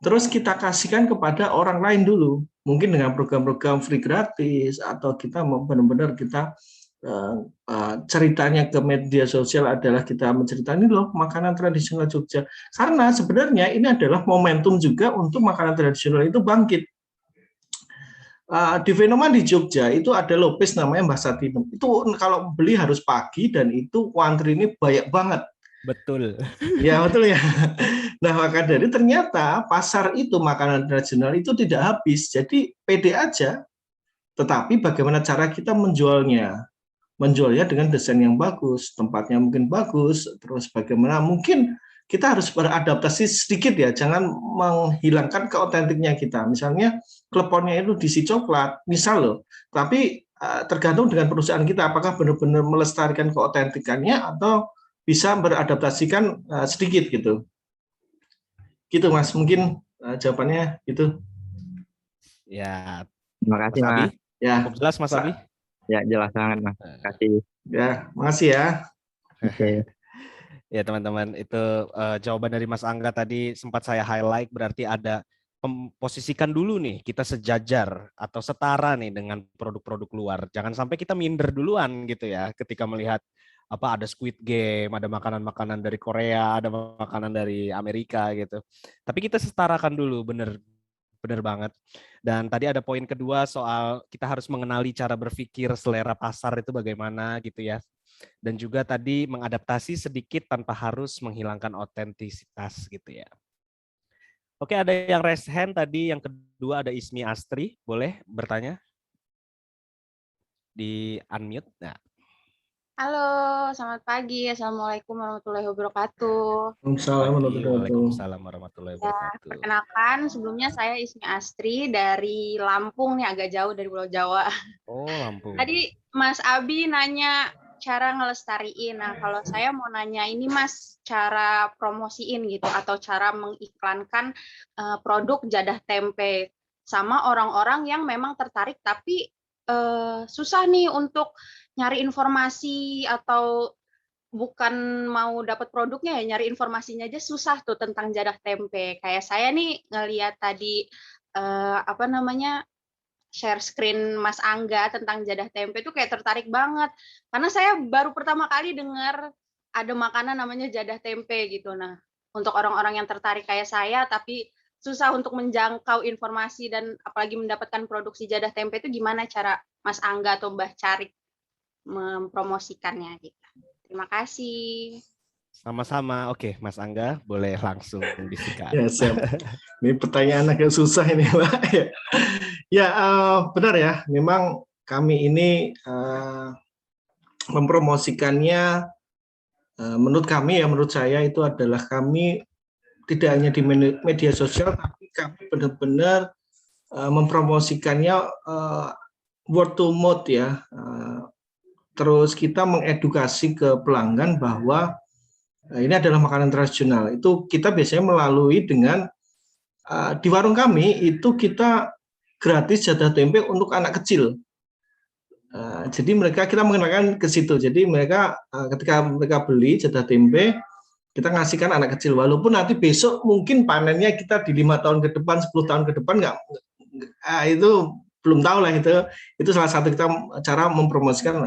terus kita kasihkan kepada orang lain dulu. Mungkin dengan program-program free gratis, atau kita benar-benar kita ceritanya ke media sosial adalah kita menceritakan loh makanan tradisional Jogja. Karena sebenarnya ini adalah momentum juga untuk makanan tradisional itu bangkit. Di Fenoman di Jogja itu ada lopes namanya Mbah Satinem. Itu kalau beli harus pagi dan itu antri ini banyak banget. Betul. Ya betul ya. Nah maka dari ternyata pasar itu makanan tradisional itu tidak habis. Jadi pede aja. Tetapi bagaimana cara kita menjualnya? Menjualnya dengan desain yang bagus, tempatnya mungkin bagus, terus bagaimana mungkin kita harus beradaptasi sedikit ya, jangan menghilangkan keotentiknya kita. Misalnya kleponnya itu diisi coklat, misal loh, tapi tergantung dengan perusahaan kita, apakah benar-benar melestarikan keotentikannya atau bisa beradaptasikan sedikit gitu. Gitu Mas, mungkin jawabannya gitu. Ya, Terima kasih, Mas Abi. Mas. Ya, Cukup jelas Mas Abi? Ya, jelas banget, Mas. Terima kasih. ya, makasih ya. Oke. Ya teman-teman, itu jawaban dari Mas Angga tadi sempat saya highlight, berarti ada posisikan dulu nih kita sejajar atau setara nih dengan produk-produk luar. Jangan sampai kita minder duluan gitu ya ketika melihat ada Squid Game, ada makanan-makanan dari Korea, ada makanan dari Amerika gitu. Tapi kita setarakan dulu, bener banget. Dan tadi ada poin kedua soal kita harus mengenali cara berpikir selera pasar itu bagaimana gitu ya. Dan juga tadi mengadaptasi sedikit tanpa harus menghilangkan otentisitas gitu ya. Oke, ada yang raise hand tadi, yang kedua ada Ismi Astri, boleh bertanya? Di unmute. Nah. Halo, selamat pagi. Assalamualaikum warahmatullahi wabarakatuh. Waalaikumsalam warahmatullahi wabarakatuh. Perkenalkan, sebelumnya saya Ismi Astri dari Lampung nih, agak jauh dari Pulau Jawa. Oh, Lampung. Tadi Mas Abi nanya cara ngelestariin. Nah, kalau saya mau nanya ini Mas, cara promosiin gitu atau cara mengiklankan produk jadah tempe sama orang-orang yang memang tertarik tapi susah nih untuk nyari informasi atau bukan mau dapat produknya ya, nyari informasinya aja susah tuh tentang jadah tempe. Kayak saya nih ngelihat tadi share screen Mas Angga tentang jadah tempe itu kayak tertarik banget. Karena saya baru pertama kali dengar ada makanan namanya jadah tempe gitu. Nah, untuk orang-orang yang tertarik kayak saya tapi susah untuk menjangkau informasi dan apalagi mendapatkan produksi jadah tempe itu gimana cara Mas Angga atau Mbah Carik mempromosikannya gitu. Terima kasih. Sama-sama. Oke, Mas Angga boleh langsung disikat. Ya, siap. Ini pertanyaan agak susah ini, Pak. Ya, benar ya. Memang kami ini mempromosikannya menurut saya itu adalah kami tidak hanya di media sosial, tapi kami benar-benar mempromosikannya word to mouth ya. Terus kita mengedukasi ke pelanggan bahwa ini adalah makanan tradisional. Itu kita biasanya melalui dengan di warung kami itu kita gratis jatah tempe untuk anak kecil. Jadi kita mengenalkan ke situ. Jadi mereka ketika mereka beli jatah tempe, kita ngasihkan anak kecil. Walaupun nanti besok mungkin panennya kita di 5 tahun ke depan, 10 tahun ke depan itu belum tahu lah itu salah satu kita cara mempromosikan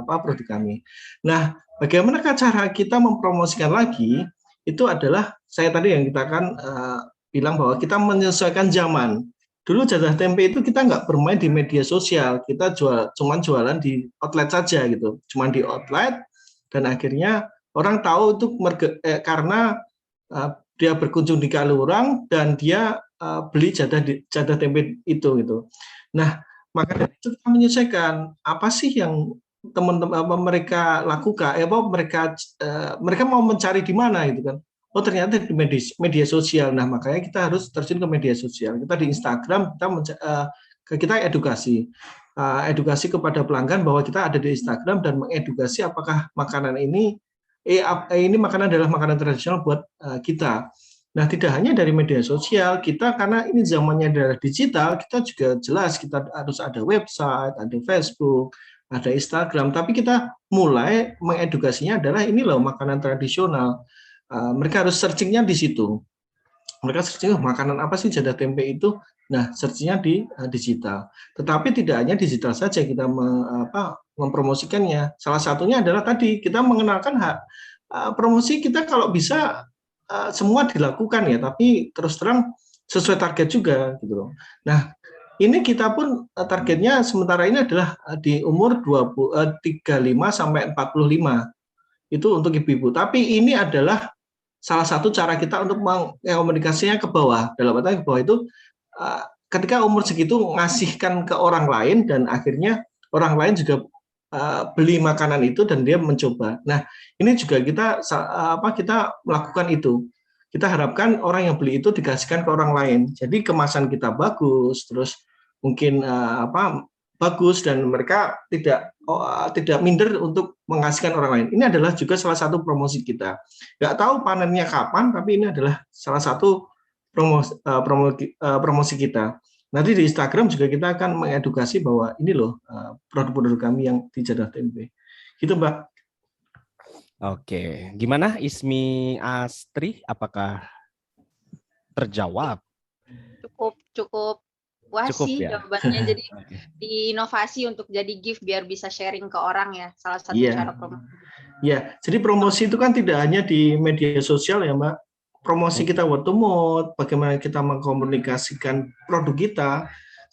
produk kami. Nah, bagaimana cara kita mempromosikan lagi itu adalah saya tadi yang kita kan bilang bahwa kita menyesuaikan zaman. Dulu jatah tempe itu kita nggak bermain di media sosial, kita cuman jualan di outlet saja gitu, cuman di outlet dan akhirnya orang tahu itu karena dia berkunjung di Kalurang dan dia beli jatah tempe itu gitu. Nah, maka itu kita menyesuaikan apa sih yang teman-teman mereka lakukan, mereka mau mencari di mana gitu kan. Oh ternyata di media sosial. Nah makanya kita harus terjun ke media sosial. Kita di Instagram kita edukasi kepada pelanggan bahwa kita ada di Instagram dan mengedukasi apakah makanan ini makanan adalah makanan tradisional buat kita. Nah, tidak hanya dari media sosial, kita karena ini zamannya adalah digital, kita juga jelas kita harus ada website, ada Facebook, ada Instagram, tapi kita mulai mengedukasinya adalah ini loh makanan tradisional. Mereka harus searchingnya di situ. Mereka searching makanan apa sih jatah tempe itu? Nah, searchingnya di digital. Tetapi tidak hanya digital saja kita mempromosikannya. Salah satunya adalah tadi kita mengenalkan promosi kita kalau bisa semua dilakukan ya, tapi terus terang sesuai target juga gitu loh. Nah, ini kita pun targetnya sementara ini adalah di umur 35 sampai 45. Itu untuk ibu-ibu. Tapi ini adalah salah satu cara kita untuk mengkomunikasinya ke bawah. Dalam arti ke bawah itu ketika umur segitu ngasihkan ke orang lain dan akhirnya orang lain juga beli makanan itu dan dia mencoba. Nah, ini juga kita melakukan itu. Kita harapkan orang yang beli itu dikasihkan ke orang lain. Jadi kemasan kita bagus, terus mungkin bagus dan mereka tidak minder untuk mengasihkan orang lain. Ini adalah juga salah satu promosi kita. Nggak tahu panennya kapan, tapi ini adalah salah satu promosi kita. Nanti di Instagram juga kita akan mengedukasi bahwa ini loh produk-produk kami yang di jatah tempe. Gitu, Mbak. Oke, gimana Ismi Astri? Apakah terjawab? Cukup puas sih ya? jawabannya. Jadi diinovasi untuk jadi gift biar bisa sharing ke orang ya. Salah satu cara promosi. Iya, jadi promosi itu kan tidak hanya di media sosial ya, Mbak. Promosi kita word to mouth, bagaimana kita mengkomunikasikan produk kita.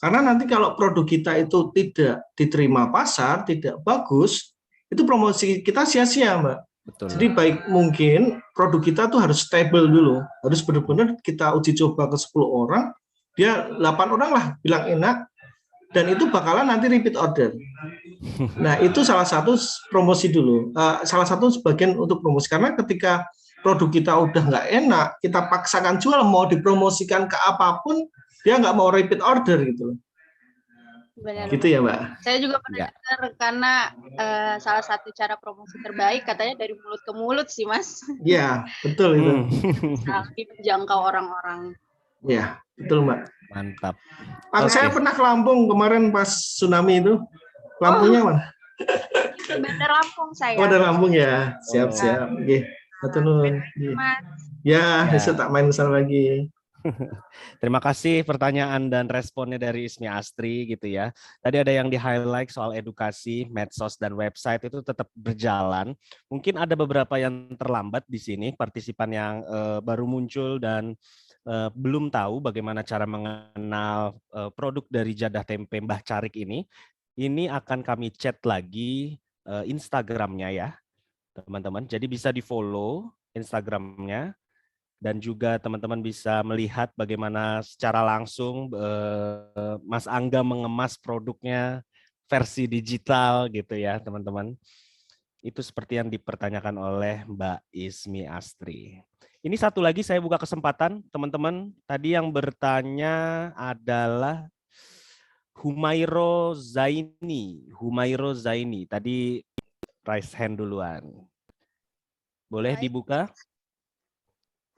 Karena nanti kalau produk kita itu tidak diterima pasar, tidak bagus, itu promosi kita sia-sia, Mbak. Betul. Jadi baik mungkin produk kita tuh harus stable dulu. Harus benar-benar kita uji coba ke 10 orang, dia 8 orang lah bilang enak, dan itu bakalan nanti repeat order. Nah, itu salah satu promosi dulu. Salah satu sebagian untuk promosi. Karena ketika produk kita udah nggak enak, kita paksakan jual, mau dipromosikan ke apapun, dia nggak mau repeat order gitu. Benar. Gitu ya, Mbak. Saya juga pernah dengar karena salah satu cara promosi terbaik katanya dari mulut ke mulut sih, Mas. Iya, betul itu. Lebih menjangkau orang-orang. Iya, betul, Mbak. Mantap. Saya pernah ke Lampung kemarin pas tsunami itu. Lampunya mana? Itu Bandar Lampung saya. Oh, Bandar Lampung ya. Siap-siap. Oke. Aturun. Ya, besok tak main sana lagi. Terima kasih pertanyaan dan responnya dari Ismi Astri gitu ya. Tadi ada yang di-highlight soal edukasi, medsos dan website itu tetap berjalan. Mungkin ada beberapa yang terlambat di sini, partisipan yang baru muncul dan belum tahu bagaimana cara mengenal produk dari jadah tempe Mbah Carik ini. Ini akan kami chat lagi Instagramnya ya, teman-teman. Jadi bisa di-follow Instagramnya. Dan juga teman-teman bisa melihat bagaimana secara langsung Mas Angga mengemas produknya versi digital gitu ya teman-teman. Itu seperti yang dipertanyakan oleh Mbak Ismi Astri. Ini satu lagi saya buka kesempatan teman-teman. Tadi yang bertanya adalah Humairo Zaini. Humairo Zaini. Tadi raise hand duluan. Boleh Baik. dibuka?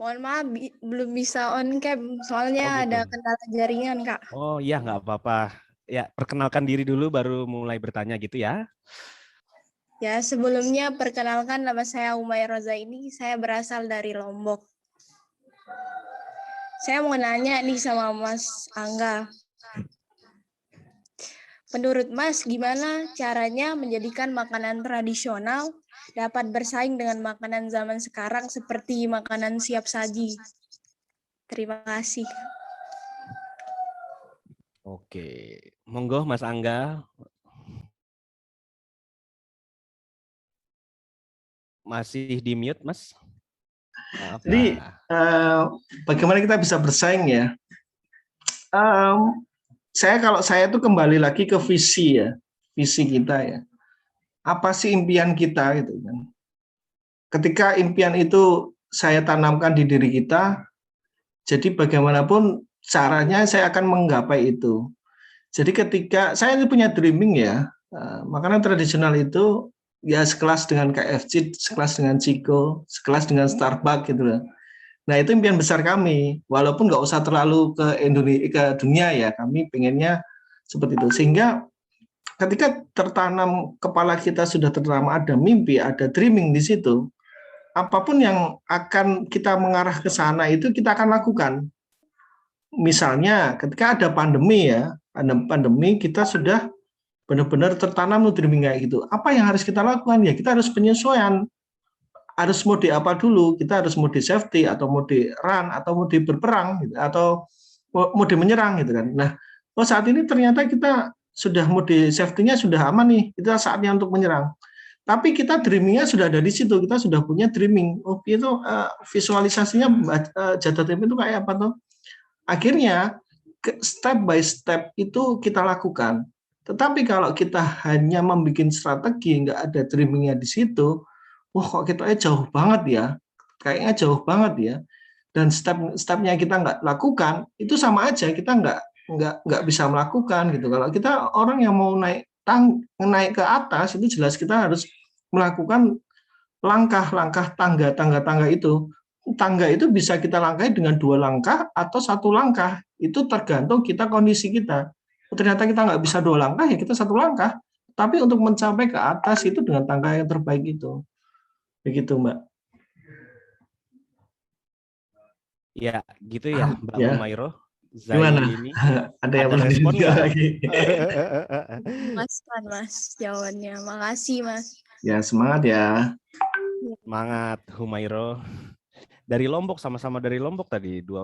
Mohon maaf, belum bisa on cam, soalnya Oh, gitu. ada kendala jaringan, Kak. Oh iya, nggak apa-apa. Ya, perkenalkan diri dulu baru mulai bertanya gitu ya. Ya, sebelumnya perkenalkan nama saya Umay Roza ini, saya berasal dari Lombok. Saya mau nanya nih sama Mas Angga. Menurut Mas, gimana caranya menjadikan makanan tradisional dapat bersaing dengan makanan zaman sekarang seperti makanan siap saji? Terima kasih. Oke, monggo Mas Angga. Masih di mute, Mas? Maaf. Jadi bagaimana kita bisa bersaing ya? Kalau saya tuh kembali lagi ke visi ya, visi kita ya. Apa sih impian kita gitu kan? Ketika impian itu saya tanamkan di diri kita, jadi bagaimanapun caranya saya akan menggapai itu. Jadi ketika saya ini punya dreaming ya, makanan tradisional itu ya sekelas dengan KFC, sekelas dengan Ciko, sekelas dengan Starbucks gitu loh. Nah itu impian besar kami, walaupun nggak usah terlalu ke Indonesia, ke dunia ya, kami pengennya seperti itu. Sehingga ketika tertanam kepala kita sudah tertanam ada mimpi, ada dreaming di situ, apapun yang akan kita mengarah ke sana itu kita akan lakukan. Misalnya ketika ada pandemi ya, ada pandemi kita sudah benar-benar tertanam dreaming kayak gitu. Apa yang harus kita lakukan ya? Kita harus penyesuaian. Harus mode apa dulu? Kita harus mode safety atau mode run atau mode berperang gitu, atau mode menyerang gitu kan. Nah, saat ini ternyata kita sudah mode safety-nya sudah aman nih. Itu saatnya untuk menyerang. Tapi kita dreaming-nya sudah ada di situ. Kita sudah punya dreaming. Oh, itu visualisasinya jatuh tempo itu kayak apa tuh? Akhirnya step by step itu kita lakukan. Tetapi kalau kita hanya membuat strategi, nggak ada dreamingnya di situ, wah kok kita jauh banget ya, kayaknya jauh banget ya. Dan step-stepnya kita nggak lakukan, itu sama aja kita nggak bisa melakukan gitu. Kalau kita orang yang mau naik ke atas, itu jelas kita harus melakukan langkah-langkah tangga itu. Tangga itu bisa kita langkahi dengan 2 langkah atau 1 langkah. Itu tergantung kita kondisi kita. Ternyata kita nggak bisa 2 langkah, ya kita 1 langkah. Tapi untuk mencapai ke atas itu dengan tangga yang terbaik itu. Begitu, Mbak. Ya, gitu ya, Mbak Ya. Humairo. Gimana? Ini Ada yang ada respon nggak? lagi? Mas, jawabannya. Makasih, Mas. Ya, semangat ya. Semangat Humairo. Dari Lombok, sama-sama dari Lombok tadi dua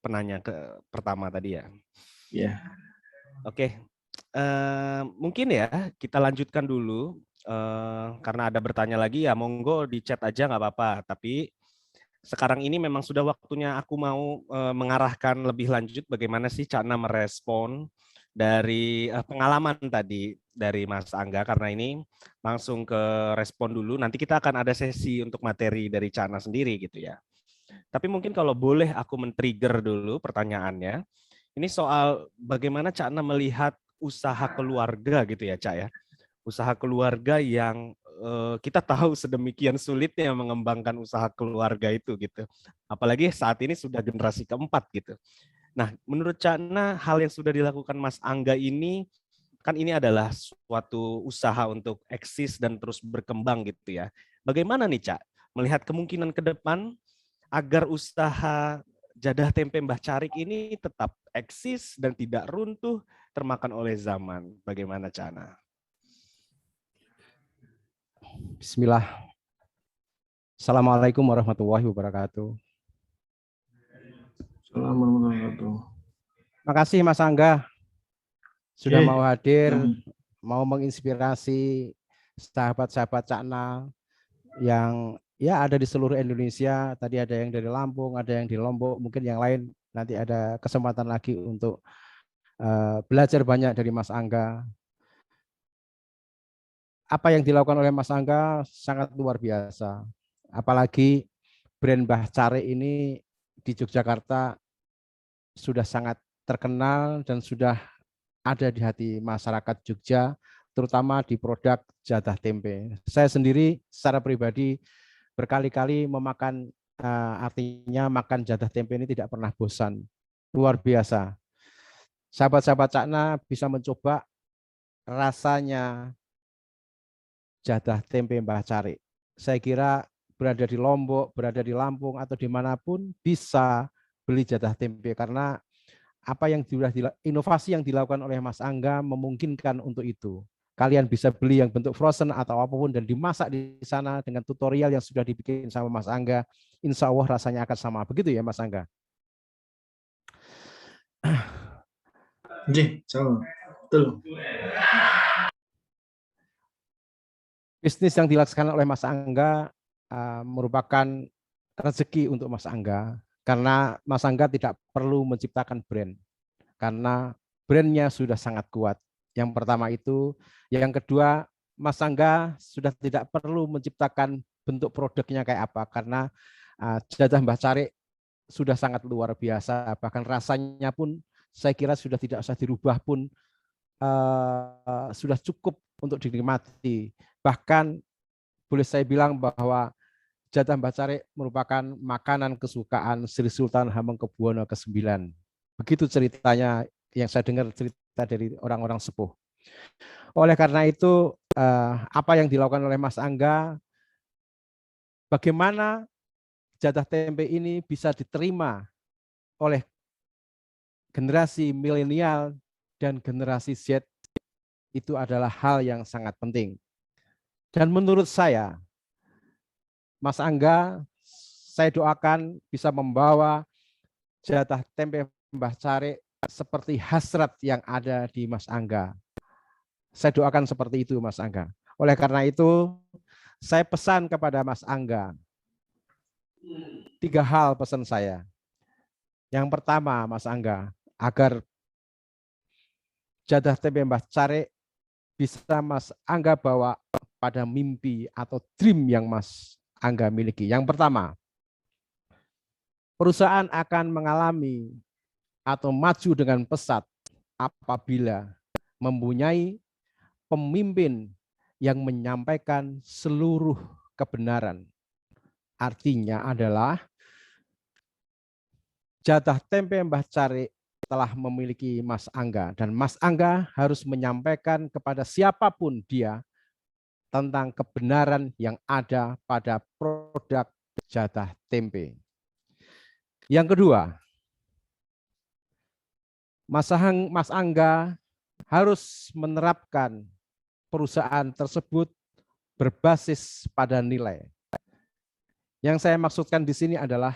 penanya pertama tadi ya. Ya. Oke, mungkin ya kita lanjutkan dulu karena ada bertanya lagi ya monggo di chat aja nggak apa-apa. Tapi sekarang ini memang sudah waktunya aku mau mengarahkan lebih lanjut bagaimana sih Cak Na merespon dari pengalaman tadi dari Mas Angga, karena ini langsung ke respon dulu. Nanti kita akan ada sesi untuk materi dari Cak Na sendiri gitu ya. Tapi mungkin kalau boleh aku men-trigger dulu pertanyaannya. Ini soal bagaimana Cak Na melihat usaha keluarga gitu ya Cak ya. Usaha keluarga yang kita tahu sedemikian sulitnya mengembangkan usaha keluarga itu gitu. Apalagi saat ini sudah generasi keempat gitu. Nah, menurut Cak Na, hal yang sudah dilakukan Mas Angga ini, kan ini adalah suatu usaha untuk eksis dan terus berkembang gitu ya. Bagaimana nih Cak, melihat kemungkinan ke depan agar usaha jadah tempe Mbah Carik ini tetap eksis dan tidak runtuh termakan oleh zaman? Bagaimana Cak Na? Bismillah. Assalamualaikum warahmatullahi wabarakatuh. Assalamualaikum. Makasih Mas Angga sudah mau hadir, Ya. mau menginspirasi sahabat-sahabat Cak Na yang ya ada di seluruh Indonesia. Tadi ada yang dari Lampung, ada yang di Lombok, mungkin yang lain nanti ada kesempatan lagi untuk belajar banyak dari Mas Angga. Apa yang dilakukan oleh Mas Angga sangat luar biasa. Apalagi brand Mbah Carik ini di Yogyakarta sudah sangat terkenal dan sudah ada di hati masyarakat Jogja, terutama di produk jatah tempe. Saya sendiri secara pribadi berkali-kali memakan, artinya makan jatah tempe ini tidak pernah bosan. Luar biasa. Sahabat-sahabat Cakna bisa mencoba rasanya jatah tempe Mbah Cari. Saya kira berada di Lombok, berada di Lampung, atau dimanapun bisa beli jatah tempe, karena apa yang inovasi yang dilakukan oleh Mas Angga memungkinkan untuk itu. Kalian bisa beli yang bentuk frozen atau apapun dan dimasak di sana dengan tutorial yang sudah dibikin sama Mas Angga. Insya Allah rasanya akan sama. Begitu ya Mas Angga? Sama. Betul. Bisnis yang dilaksanakan oleh Mas Angga merupakan rezeki untuk Mas Angga, karena Mas Angga tidak perlu menciptakan brand, karena brandnya sudah sangat kuat. Yang pertama itu. Yang kedua, Mas Angga sudah tidak perlu menciptakan bentuk produknya kayak apa, karena jatah Mbah Cari sudah sangat luar biasa, bahkan rasanya pun saya kira sudah tidak usah dirubah pun sudah cukup untuk dinikmati. Bahkan boleh saya bilang bahwa jatah Mbah Cari merupakan makanan kesukaan Sri Sultan Hamengkubuwono ke-9. Begitu ceritanya yang saya dengar, cerita dari orang-orang sepuh. Oleh karena itu, apa yang dilakukan oleh Mas Angga, bagaimana jatah tempe ini bisa diterima oleh generasi milenial dan generasi Z, itu adalah hal yang sangat penting. Dan menurut saya, Mas Angga, saya doakan bisa membawa jatah tempe Mbah Cari seperti hasrat yang ada di Mas Angga. Saya doakan seperti itu Mas Angga. Oleh karena itu, saya pesan kepada Mas Angga, 3 hal pesan saya. Yang pertama Mas Angga, agar jatah tempe Mbah Cari bisa Mas Angga bawa pada mimpi atau dream yang Mas Angga miliki. Yang pertama, perusahaan akan mengalami atau maju dengan pesat apabila mempunyai pemimpin yang menyampaikan seluruh kebenaran. Artinya adalah jatah tempe Mbah Cari telah memiliki Mas Angga, dan Mas Angga harus menyampaikan kepada siapapun dia tentang kebenaran yang ada pada produk jatah tempe. Yang kedua, Mas Angga harus menerapkan perusahaan tersebut berbasis pada nilai. Yang saya maksudkan di sini adalah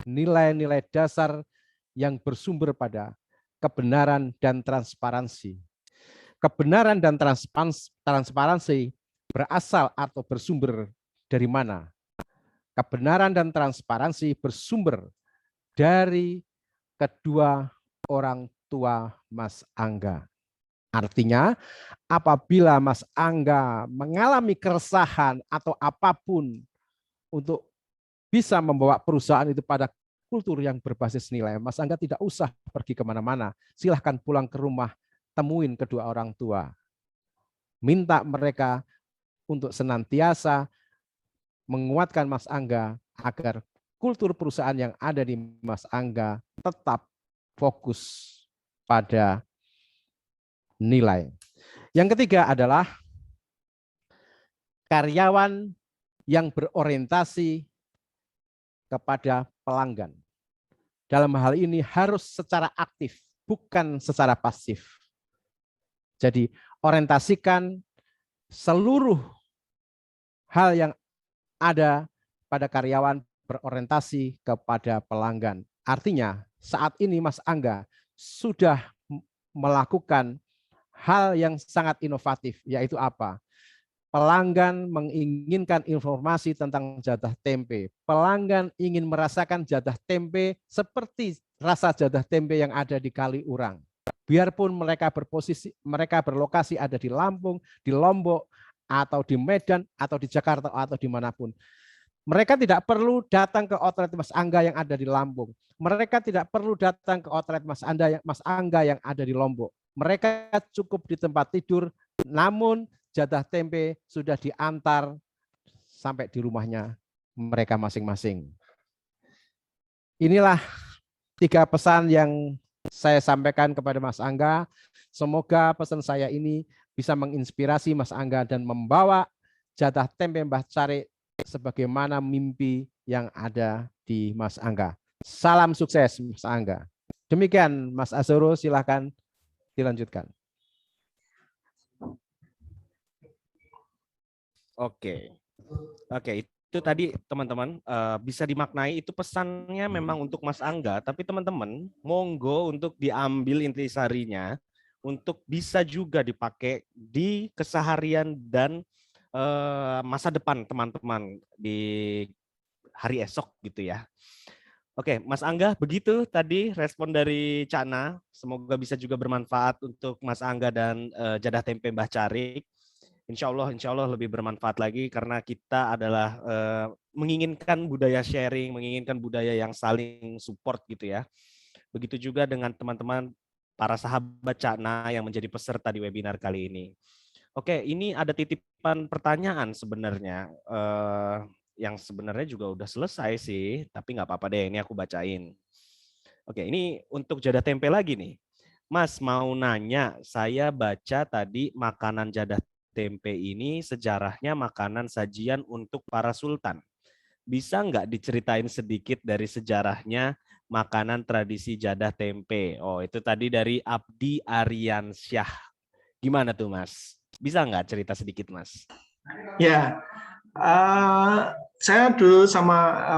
nilai-nilai dasar yang bersumber pada kebenaran dan transparansi. Kebenaran dan transparansi berasal atau bersumber dari mana? Kebenaran dan transparansi bersumber dari kedua orang tua Mas Angga. Artinya, apabila Mas Angga mengalami keresahan atau apapun untuk bisa membawa perusahaan itu pada kultur yang berbasis nilai, Mas Angga tidak usah pergi kemana-mana. Silahkan pulang ke rumah, temuin kedua orang tua. Minta mereka untuk senantiasa menguatkan Mas Angga agar kultur perusahaan yang ada di Mas Angga tetap fokus pada nilai. Yang ketiga adalah karyawan yang berorientasi kepada pelanggan. Dalam hal ini harus secara aktif, bukan secara pasif. Jadi orientasikan seluruh hal yang ada pada karyawan berorientasi kepada pelanggan. Artinya saat ini Mas Angga sudah melakukan hal yang sangat inovatif, yaitu apa? Pelanggan menginginkan informasi tentang jatah tempe. Pelanggan ingin merasakan jatah tempe seperti rasa jatah tempe yang ada di Kaliurang. Biarpun mereka berlokasi ada di Lampung, di Lombok, atau di Medan, atau di Jakarta, atau dimanapun. Mereka tidak perlu datang ke outlet Mas Angga yang ada di Lampung. Mereka tidak perlu datang ke outlet Mas Angga yang ada di Lombok. mereka cukup di tempat tidur, namun jatah tempe sudah diantar sampai di rumahnya mereka masing-masing. Inilah 3 pesan yang saya sampaikan kepada Mas Angga. Semoga pesan saya ini bisa menginspirasi Mas Angga dan membawa jatah tempe Mbah Carik sebagaimana mimpi yang ada di Mas Angga. Salam sukses Mas Angga. Demikian Mas Azoro, silakan dilanjutkan. Oke, itu tadi teman-teman bisa dimaknai itu pesannya memang untuk Mas Angga, tapi teman-teman monggo untuk diambil intisarinya untuk bisa juga dipakai di keseharian dan masa depan teman-teman di hari esok gitu ya. Oke, Mas Angga, begitu tadi respon dari Cakna. Semoga bisa juga bermanfaat untuk Mas Angga dan jadah tempe Mbah Carik. Insya Allah lebih bermanfaat lagi karena kita adalah menginginkan budaya sharing, menginginkan budaya yang saling support gitu ya. Begitu juga dengan teman-teman para sahabat Cakna yang menjadi peserta di webinar kali ini. Oke, ini ada titipan pertanyaan sebenarnya. Yang sebenarnya juga udah selesai sih, tapi nggak apa-apa deh, ini aku bacain. Oke, ini untuk jadah tempe lagi nih. Mas mau nanya, saya baca tadi makanan jadah tempe ini sejarahnya makanan sajian untuk para sultan. Bisa nggak diceritain sedikit dari sejarahnya makanan tradisi jadah tempe? Oh, itu tadi dari Abdi Aryansyah. Gimana tuh Mas? Bisa nggak cerita sedikit Mas? Ya, saya dulu sama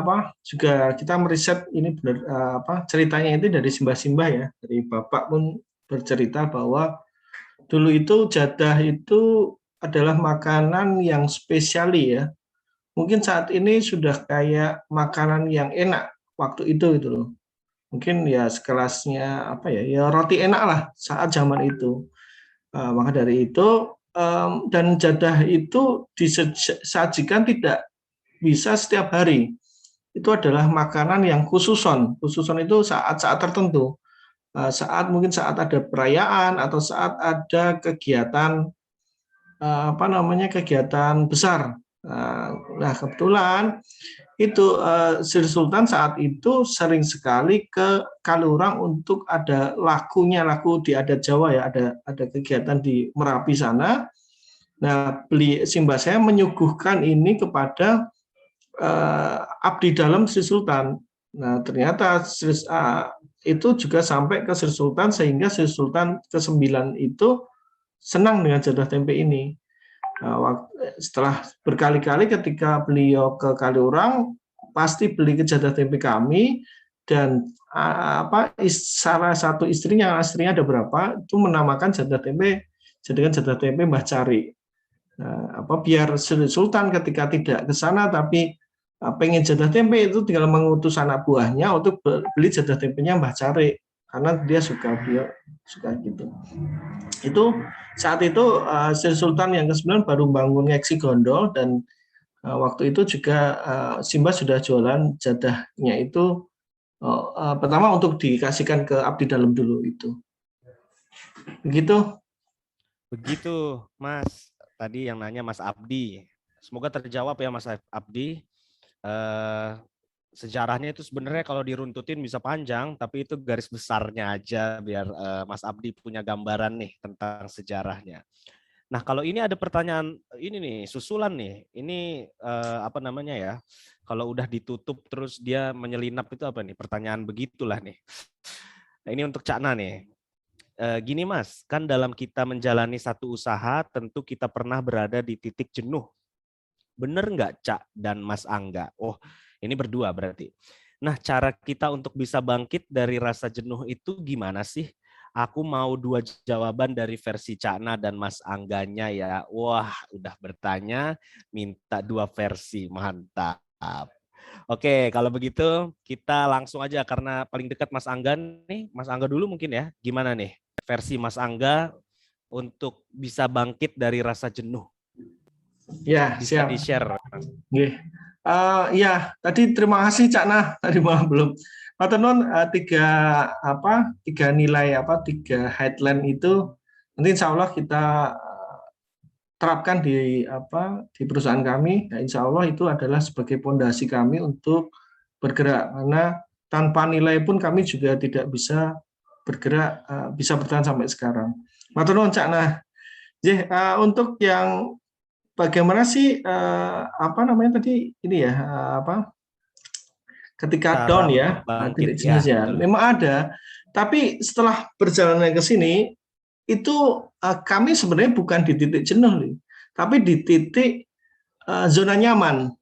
juga kita meriset ini benar ceritanya itu dari simbah-simbah ya, dari bapak pun bercerita bahwa dulu itu jadah itu adalah makanan yang spesiali ya. Mungkin saat ini sudah kayak makanan yang enak waktu itu gitu loh. Mungkin ya sekelasnya ya roti enak lah saat zaman itu. Maka dari itu dan jadah itu disajikan tidak bisa setiap hari. Itu adalah makanan yang khususon. Khususon itu saat-saat tertentu. Mungkin saat ada perayaan atau saat ada kegiatan kegiatan besar. Nah, kebetulan itu Sri Sultan saat itu sering sekali ke Kaliurang untuk ada lagu di adat Jawa ya, ada kegiatan di Merapi sana. Nah, simbah saya menyuguhkan ini kepada abdi dalam Sri Sultan. Nah, ternyata itu juga sampai ke Sri Sultan sehingga Sri Sultan ke-9 itu senang dengan jadah tempe ini. Setelah berkali-kali ketika beliau ke Kaliurang, pasti beli ke jadah tempe kami dan salah satu istrinya ada berapa itu menamakan jadah tempe jadikan jadah tempe Mbah Carik. Biar Sultan ketika tidak ke sana tapi pengen jadah tempe itu tinggal mengutus anak buahnya untuk beli jadah tempenya Mbah Carik karena dia suka gitu. Itu saat itu Sri Sultan yang ke-9 baru bangun Ngeksi Gondol dan waktu itu juga Simbah sudah jualan jadahnya itu pertama untuk dikasihkan ke abdi dalam dulu itu. Begitu Mas. Tadi yang nanya Mas Abdi. Semoga terjawab ya Mas Abdi. Sejarahnya itu sebenarnya kalau diruntutin bisa panjang, tapi itu garis besarnya aja biar Mas Abdi punya gambaran nih tentang sejarahnya. Nah, kalau ini ada pertanyaan ini nih, susulan nih. Ini apa namanya ya? Kalau udah ditutup terus dia menyelinap itu apa nih? Pertanyaan begitulah nih. Nah, ini untuk Cakna nih. Gini Mas, kan dalam kita menjalani satu usaha tentu kita pernah berada di titik jenuh. Bener nggak Cak dan Mas Angga? Oh, ini berdua berarti. Nah, cara kita untuk bisa bangkit dari rasa jenuh itu gimana sih? Aku mau 2 jawaban dari versi Cakna dan Mas Angganya ya. Wah, udah bertanya, minta 2 versi. Mantap. Oke, kalau begitu kita langsung aja karena paling dekat Mas Angga nih. Mas Angga dulu mungkin ya. Gimana nih versi Mas Angga untuk bisa bangkit dari rasa jenuh? Ya, bisa siap. di-share. Ya, tadi terima kasih Cakna. Tadi malah belum Matur nuwun, tiga nilai tiga headline itu nanti insya Allah kita terapkan di perusahaan kami. Nah, insya Allah itu adalah sebagai pondasi kami untuk bergerak, karena tanpa nilai pun kami juga tidak bisa bergerak, bisa bertahan sampai sekarang. Matur nuwun Cak. Nah, untuk yang bagaimana sih tadi ini ya ketika Cara down ya, bangkit, titik jenuh ya, betul. memang ada. Tapi setelah perjalanan ke sini itu kami sebenarnya bukan di titik jenuh nih, tapi di titik zona nyaman.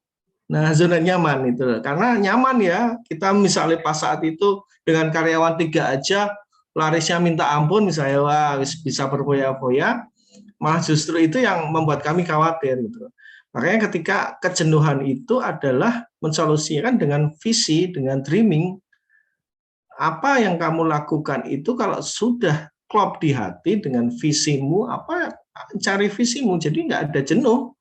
Nah, zona nyaman itu karena nyaman ya, kita misalnya pas saat itu dengan karyawan 3 aja larisnya minta ampun misalnya, wah bisa berfoya-foya, malah justru itu yang membuat kami khawatir gitu. Makanya ketika kejenuhan itu adalah mensolusikan dengan visi, dengan dreaming. Apa yang kamu lakukan itu kalau sudah klop di hati dengan visimu, cari visimu, jadi nggak ada jenuh.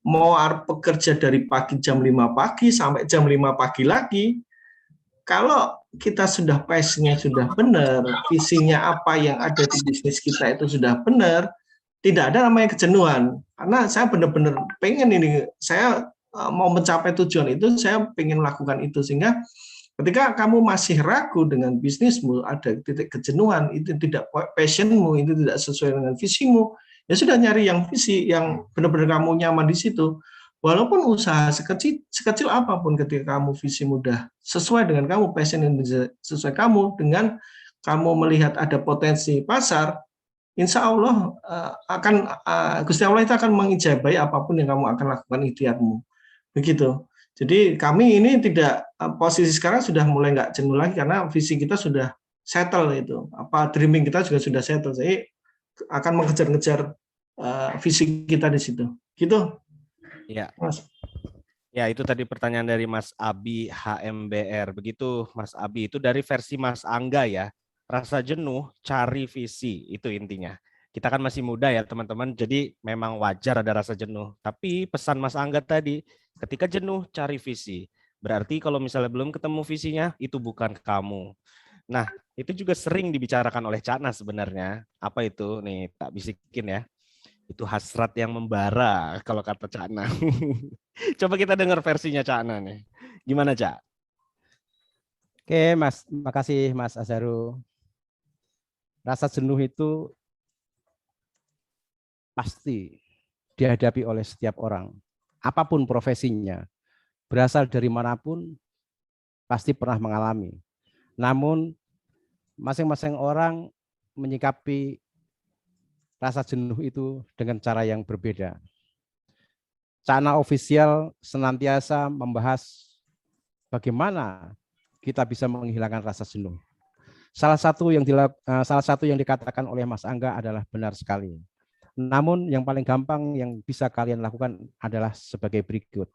Mau bekerja dari pagi jam 5 pagi sampai jam 5 pagi lagi, kalau kita sudah passion-nya sudah benar, visinya apa yang ada di bisnis kita itu sudah benar, tidak ada namanya kejenuhan. Karena saya benar-benar pengen ini, saya mau mencapai tujuan itu, saya pengen melakukan itu. Sehingga ketika kamu masih ragu dengan bisnismu, ada titik kejenuhan, itu tidak passionmu, itu tidak sesuai dengan visimu, ya sudah nyari yang visi, yang benar-benar kamu nyaman di situ. Walaupun usaha sekecil apapun, ketika kamu visi mudah sesuai dengan kamu, passion yang sesuai kamu, dengan kamu melihat ada potensi pasar, insya Allah Gusti Allah itu akan mengijabahi apapun yang kamu akan lakukan ikhtiarmu. Begitu. Jadi kami ini tidak, posisi sekarang sudah mulai nggak jenuh lagi karena visi kita sudah settle itu. Dreaming kita juga sudah settle. Jadi akan mengejar-ngejar visi kita di situ. Gitu. Ya. Mas. Ya, itu tadi pertanyaan dari Mas Abi HMBR. Begitu Mas Abi, itu dari versi Mas Angga ya. Rasa jenuh, cari visi, itu intinya. Kita kan masih muda ya teman-teman, jadi memang wajar ada rasa jenuh. Tapi pesan Mas Angga tadi, ketika jenuh, cari visi. Berarti kalau misalnya belum ketemu visinya, itu bukan kamu. Nah, itu juga sering dibicarakan oleh Cakna sebenarnya. Apa itu? Nih, tak bisikin ya. Itu hasrat yang membara kalau kata Cakna. Coba kita dengar versinya Cakna nih. Gimana, Cak? Oke, Mas. Makasih, Mas Azharu. Rasa jenuh itu pasti dihadapi oleh setiap orang. Apapun profesinya, berasal dari manapun, pasti pernah mengalami. Namun, masing-masing orang menyikapi rasa jenuh itu dengan cara yang berbeda. Cakna Official senantiasa membahas bagaimana kita bisa menghilangkan rasa jenuh. Salah satu yang dikatakan oleh Mas Angga adalah benar sekali. Namun yang paling gampang yang bisa kalian lakukan adalah sebagai berikut.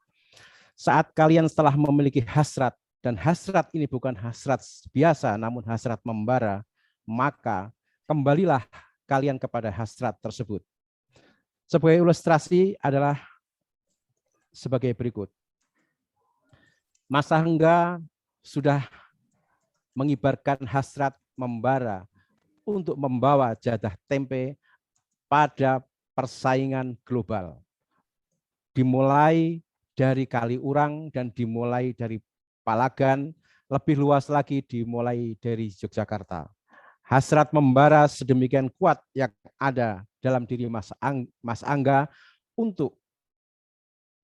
Saat kalian setelah memiliki hasrat, dan hasrat ini bukan hasrat biasa, namun hasrat membara, maka kembalilah kalian kepada hasrat tersebut. Sebagai ilustrasi adalah sebagai berikut. Mas Angga sudah mengibarkan hasrat membara untuk membawa jadah tempe pada persaingan global. Dimulai dari Kaliurang dan dimulai dari Palagan, lebih luas lagi dimulai dari Yogyakarta. Hasrat membara sedemikian kuat yang ada dalam diri Mas Angga untuk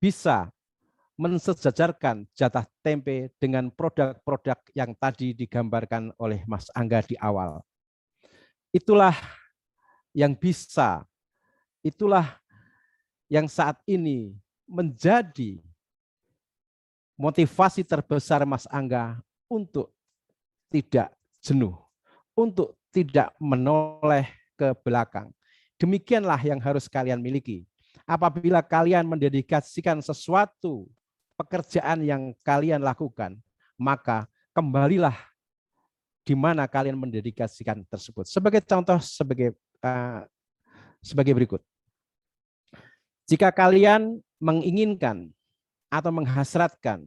bisa mensejajarkan jatah tempe dengan produk-produk yang tadi digambarkan oleh Mas Angga di awal. Itulah yang bisa, itulah yang saat ini menjadi motivasi terbesar Mas Angga untuk tidak jenuh, untuk tidak menoleh ke belakang. Demikianlah yang harus kalian miliki. Apabila kalian mendedikasikan sesuatu pekerjaan yang kalian lakukan, maka kembalilah di mana kalian mendedikasikan tersebut. Sebagai contoh, sebagai berikut. Jika kalian menginginkan atau menghasratkan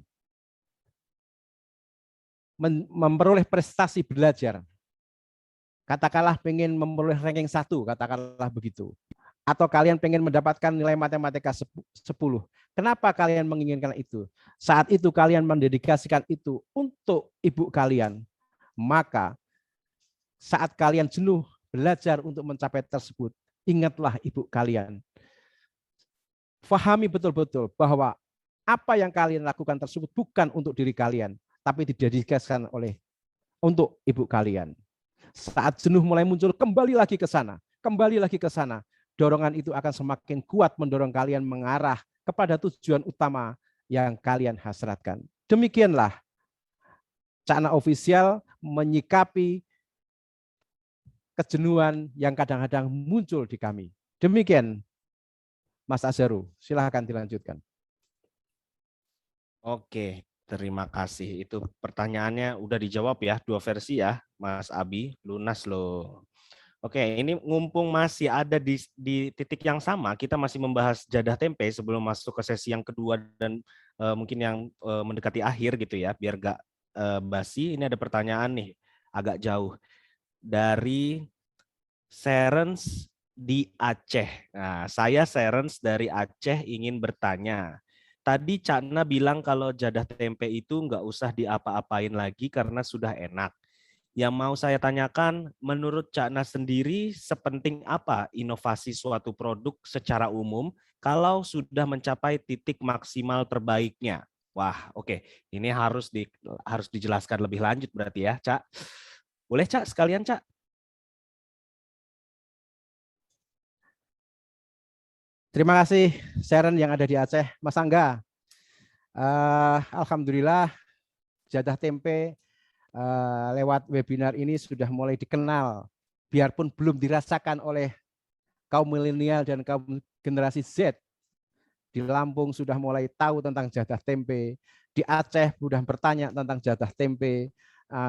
memperoleh prestasi belajar. Katakanlah pengen memperoleh ranking 1, katakanlah begitu. Atau kalian pengen mendapatkan nilai matematika 10. Kenapa kalian menginginkan itu? Saat itu kalian mendedikasikan itu untuk ibu kalian. Maka saat kalian jenuh belajar untuk mencapai tersebut, ingatlah ibu kalian. Fahami betul-betul bahwa apa yang kalian lakukan tersebut bukan untuk diri kalian, tapi didedikasikan untuk ibu kalian. Saat jenuh mulai muncul, kembali lagi ke sana, kembali lagi ke sana. Dorongan itu akan semakin kuat mendorong kalian mengarah kepada tujuan utama yang kalian hasratkan. Demikianlah Cakna Official menyikapi kejenuhan yang kadang-kadang muncul di kami. Demikian, Mas Azharu, silahkan dilanjutkan. Oke, terima kasih. Itu pertanyaannya udah dijawab ya, 2 versi ya, Mas Abi, lunas loh. Oke, ini ngumpung masih ada di titik yang sama, kita masih membahas jadah tempe sebelum masuk ke sesi yang kedua dan mungkin yang mendekati akhir gitu ya, biar gak basi. Ini ada pertanyaan nih, agak jauh. Dari Serens di Aceh. Nah, saya Serens dari Aceh ingin bertanya. Tadi Cakna bilang kalau jadah tempe itu nggak usah diapa-apain lagi karena sudah enak. Yang mau saya tanyakan, menurut Cakna sendiri sepenting apa inovasi suatu produk secara umum kalau sudah mencapai titik maksimal terbaiknya? Wah, oke. Ini harus dijelaskan lebih lanjut berarti ya, Cak. Boleh, Cak, sekalian, Cak? Terima kasih Sharon yang ada di Aceh. Mas Angga, alhamdulillah jadah tempe lewat webinar ini sudah mulai dikenal, biarpun belum dirasakan oleh kaum milenial dan kaum generasi Z. Di Lampung sudah mulai tahu tentang jadah tempe, di Aceh sudah bertanya tentang jadah tempe,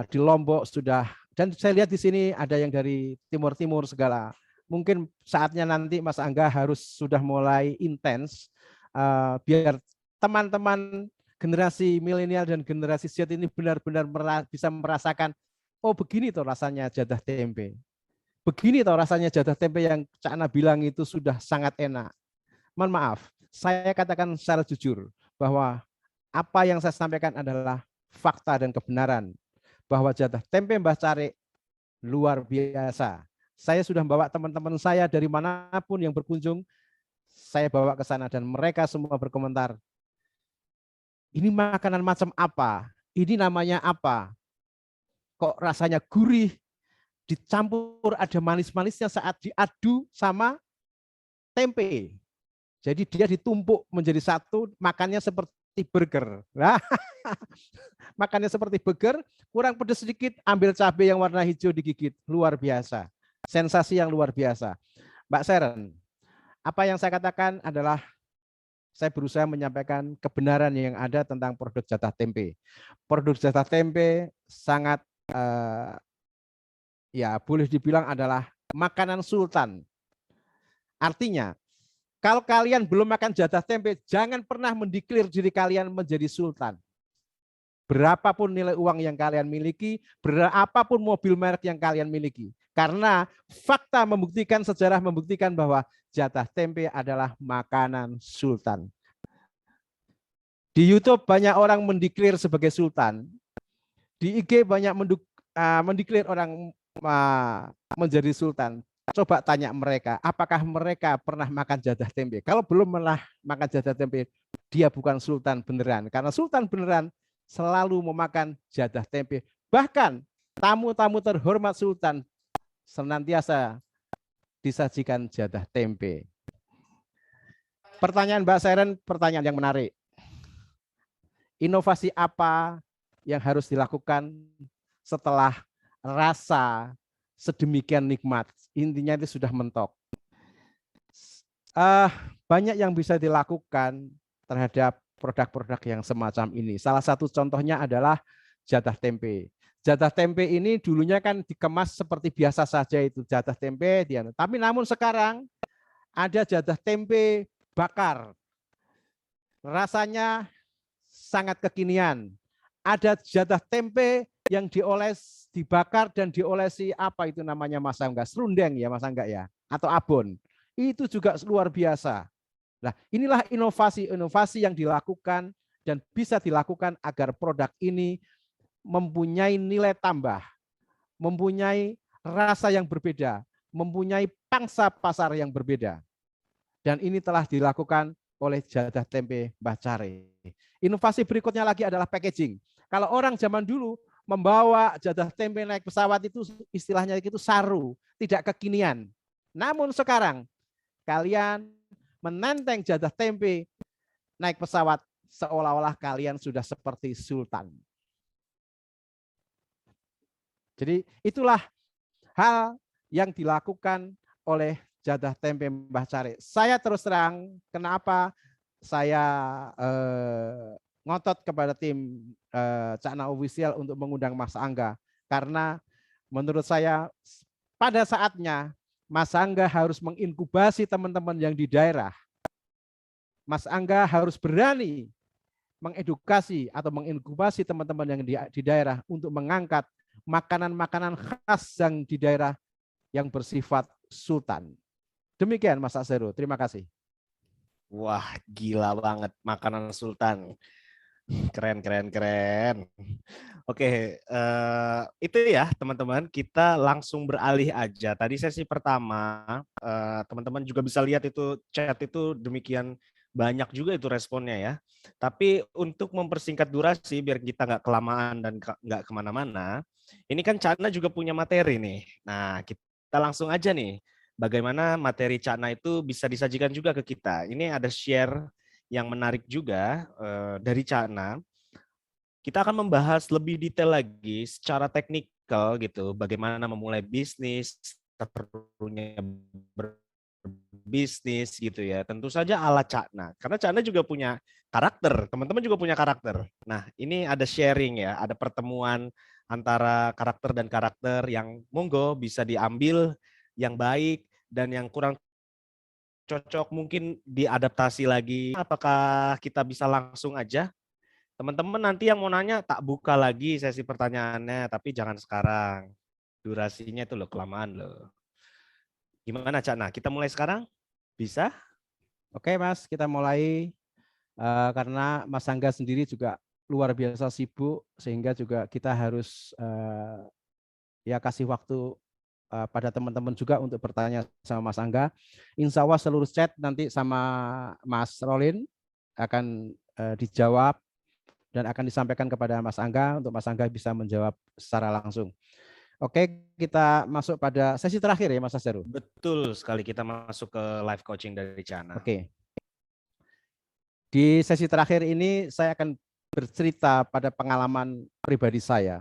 di Lombok sudah, dan saya lihat di sini ada yang dari timur-timur segala. Mungkin saatnya nanti Mas Angga harus sudah mulai intens, biar teman-teman generasi milenial dan generasi Z ini benar-benar bisa merasakan, oh begini tuh rasanya jadah tempe. Begini tuh rasanya jadah tempe yang Cakna bilang itu sudah sangat enak. Mohon maaf, saya katakan secara jujur bahwa apa yang saya sampaikan adalah fakta dan kebenaran. Bahwa jadah tempe Mbah Carik luar biasa. Saya sudah bawa teman-teman saya dari manapun yang berkunjung, saya bawa ke sana dan mereka semua berkomentar, ini makanan macam apa? Ini namanya apa? Kok rasanya gurih, dicampur ada manis-manisnya saat diadu sama tempe. Jadi dia ditumpuk menjadi satu, makannya seperti burger. Nah, makannya seperti burger, kurang pedas sedikit, ambil cabai yang warna hijau digigit. Luar biasa. Sensasi yang luar biasa. Mbak Sharon, apa yang saya katakan adalah saya berusaha menyampaikan kebenaran yang ada tentang produk jatah tempe. Produk jatah tempe sangat ya boleh dibilang adalah makanan sultan. Artinya, kalau kalian belum makan jatah tempe, jangan pernah mendeklir diri kalian menjadi sultan. Berapapun nilai uang yang kalian miliki, berapapun mobil merek yang kalian miliki. Karena fakta membuktikan, sejarah membuktikan bahwa jatah tempe adalah makanan sultan. Di YouTube banyak orang mendeklir sebagai sultan. Di IG banyak mendeklir orang menjadi sultan. Coba tanya mereka, apakah mereka pernah makan jadah tempe? Kalau belum pernah makan jadah tempe, dia bukan sultan beneran. Karena sultan beneran selalu memakan jadah tempe. Bahkan tamu-tamu terhormat sultan senantiasa disajikan jadah tempe. Pertanyaan Mbak Sharon, pertanyaan yang menarik. Inovasi apa yang harus dilakukan setelah rasa sedemikian nikmat? Intinya itu sudah mentok. Banyak yang bisa dilakukan terhadap produk-produk yang semacam ini. Salah satu contohnya adalah jadah tempe. Jadah tempe ini dulunya kan dikemas seperti biasa saja itu jadah tempe, tapi namun sekarang ada jadah tempe bakar. Rasanya sangat kekinian. ada jatah tempe yang dioles, dibakar dan diolesi apa itu namanya Mas Angga? Serundeng ya Mas Angga ya, atau abon. Itu juga luar biasa. Nah, inilah inovasi-inovasi yang dilakukan dan bisa dilakukan agar produk ini mempunyai nilai tambah, mempunyai rasa yang berbeda, mempunyai pangsa pasar yang berbeda. Dan ini telah dilakukan oleh jatah tempe Mbah Care. Inovasi berikutnya lagi adalah packaging. Kalau orang zaman dulu membawa jatah tempe naik pesawat itu istilahnya itu saru, tidak kekinian. Namun sekarang kalian menenteng jatah tempe naik pesawat seolah-olah kalian sudah seperti sultan. Jadi itulah hal yang dilakukan oleh jatah tempe Mbah Care. Saya terus terang kenapa saya ngotot kepada tim Cakna Official untuk mengundang Mas Angga. Karena menurut saya pada saatnya Mas Angga harus menginkubasi teman-teman yang di daerah. Mas Angga harus berani mengedukasi atau menginkubasi teman-teman yang di daerah untuk mengangkat makanan-makanan khas yang di daerah yang bersifat sultan. Demikian Mas Aseru, terima kasih. Wah, gila banget makanan sultan. Keren, keren, keren. Oke, itu ya teman-teman, kita langsung beralih aja. Tadi sesi pertama, teman-teman juga bisa lihat itu chat itu demikian banyak juga itu responnya ya. Tapi untuk mempersingkat durasi biar kita nggak kelamaan dan nggak kemana-mana, ini kan Cakna juga punya materi nih. Nah, kita langsung aja nih. Bagaimana materi Cakna itu bisa disajikan juga ke kita. Ini ada share yang menarik juga dari Cakna. Kita akan membahas lebih detail lagi secara teknikal gitu, bagaimana memulai bisnis, perlunya berbisnis gitu ya. Tentu saja ala Cakna, karena Cakna juga punya karakter, teman-teman juga punya karakter. Nah, ini ada sharing ya, ada pertemuan antara karakter dan karakter yang monggo bisa diambil yang baik dan yang kurang cocok mungkin diadaptasi lagi. Apakah kita bisa langsung aja? Teman-teman nanti yang mau nanya tak buka lagi sesi pertanyaannya, tapi jangan sekarang. Durasinya itu loh kelamaan loh. Gimana Cakna? Kita mulai sekarang? Bisa? Oke Mas, kita mulai karena Mas Angga sendiri juga luar biasa sibuk sehingga juga kita harus ya kasih waktu pada teman-teman juga untuk bertanya sama Mas Angga. Insya Allah seluruh chat nanti sama Mas Rolin akan dijawab dan akan disampaikan kepada Mas Angga untuk Mas Angga bisa menjawab secara langsung. Oke, kita masuk pada sesi terakhir ya Mas Aseru. Betul sekali, kita masuk ke live coaching dari Cakna. Oke. Di sesi terakhir ini saya akan bercerita pada pengalaman pribadi saya.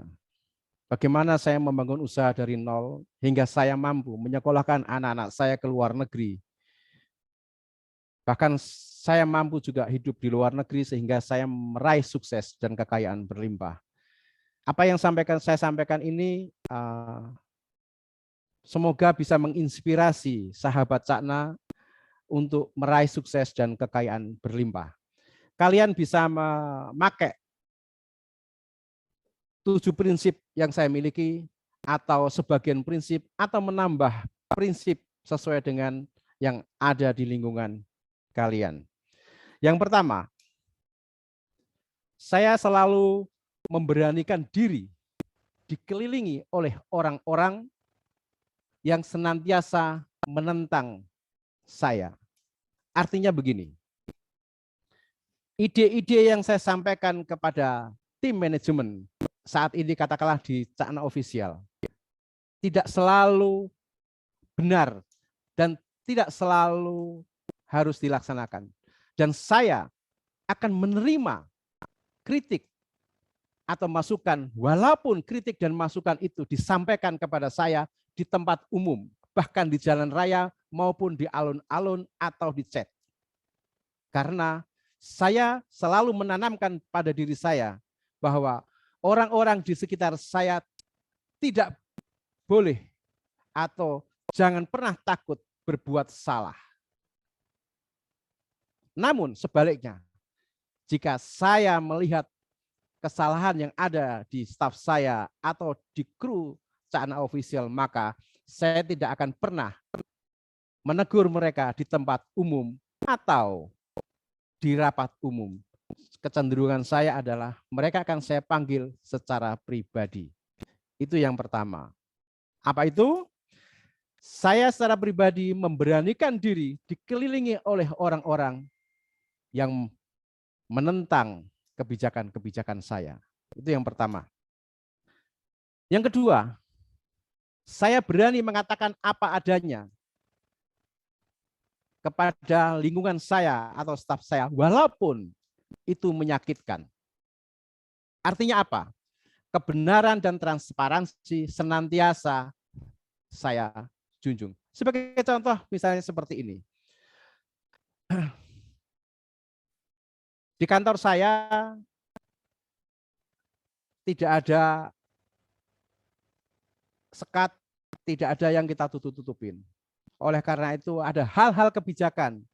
Bagaimana saya membangun usaha dari nol hingga saya mampu menyekolahkan anak-anak saya ke luar negeri. Bahkan saya mampu juga hidup di luar negeri sehingga saya meraih sukses dan kekayaan berlimpah. Apa yang saya sampaikan ini semoga bisa menginspirasi sahabat Cakna untuk meraih sukses dan kekayaan berlimpah. Kalian bisa memakai 7 prinsip yang saya miliki atau sebagian prinsip atau menambah prinsip sesuai dengan yang ada di lingkungan kalian. Yang pertama, saya selalu memberanikan diri dikelilingi oleh orang-orang yang senantiasa menentang saya. Artinya begini, ide-ide yang saya sampaikan kepada tim manajemen saat ini katakanlah di Cakna Official tidak selalu benar dan tidak selalu harus dilaksanakan. Dan saya akan menerima kritik atau masukan, walaupun kritik dan masukan itu disampaikan kepada saya di tempat umum, bahkan di jalan raya maupun di alun-alun atau di chat. Karena saya selalu menanamkan pada diri saya bahwa orang-orang di sekitar saya tidak boleh atau jangan pernah takut berbuat salah. Namun sebaliknya, jika saya melihat kesalahan yang ada di staf saya atau di kru Cakna Official, maka saya tidak akan pernah menegur mereka di tempat umum atau di rapat umum. Kecenderungan saya adalah mereka akan saya panggil secara pribadi. Itu yang pertama. Apa itu? Saya secara pribadi memberanikan diri dikelilingi oleh orang-orang yang menentang kebijakan-kebijakan saya. Itu yang pertama. Yang kedua, saya berani mengatakan apa adanya kepada lingkungan saya atau staf saya, walaupun itu menyakitkan. Artinya apa? Kebenaran dan transparansi senantiasa saya junjung. Sebagai contoh misalnya seperti ini. Di kantor saya tidak ada sekat, tidak ada yang kita tutup-tutupin. Oleh karena itu ada hal-hal kebijakan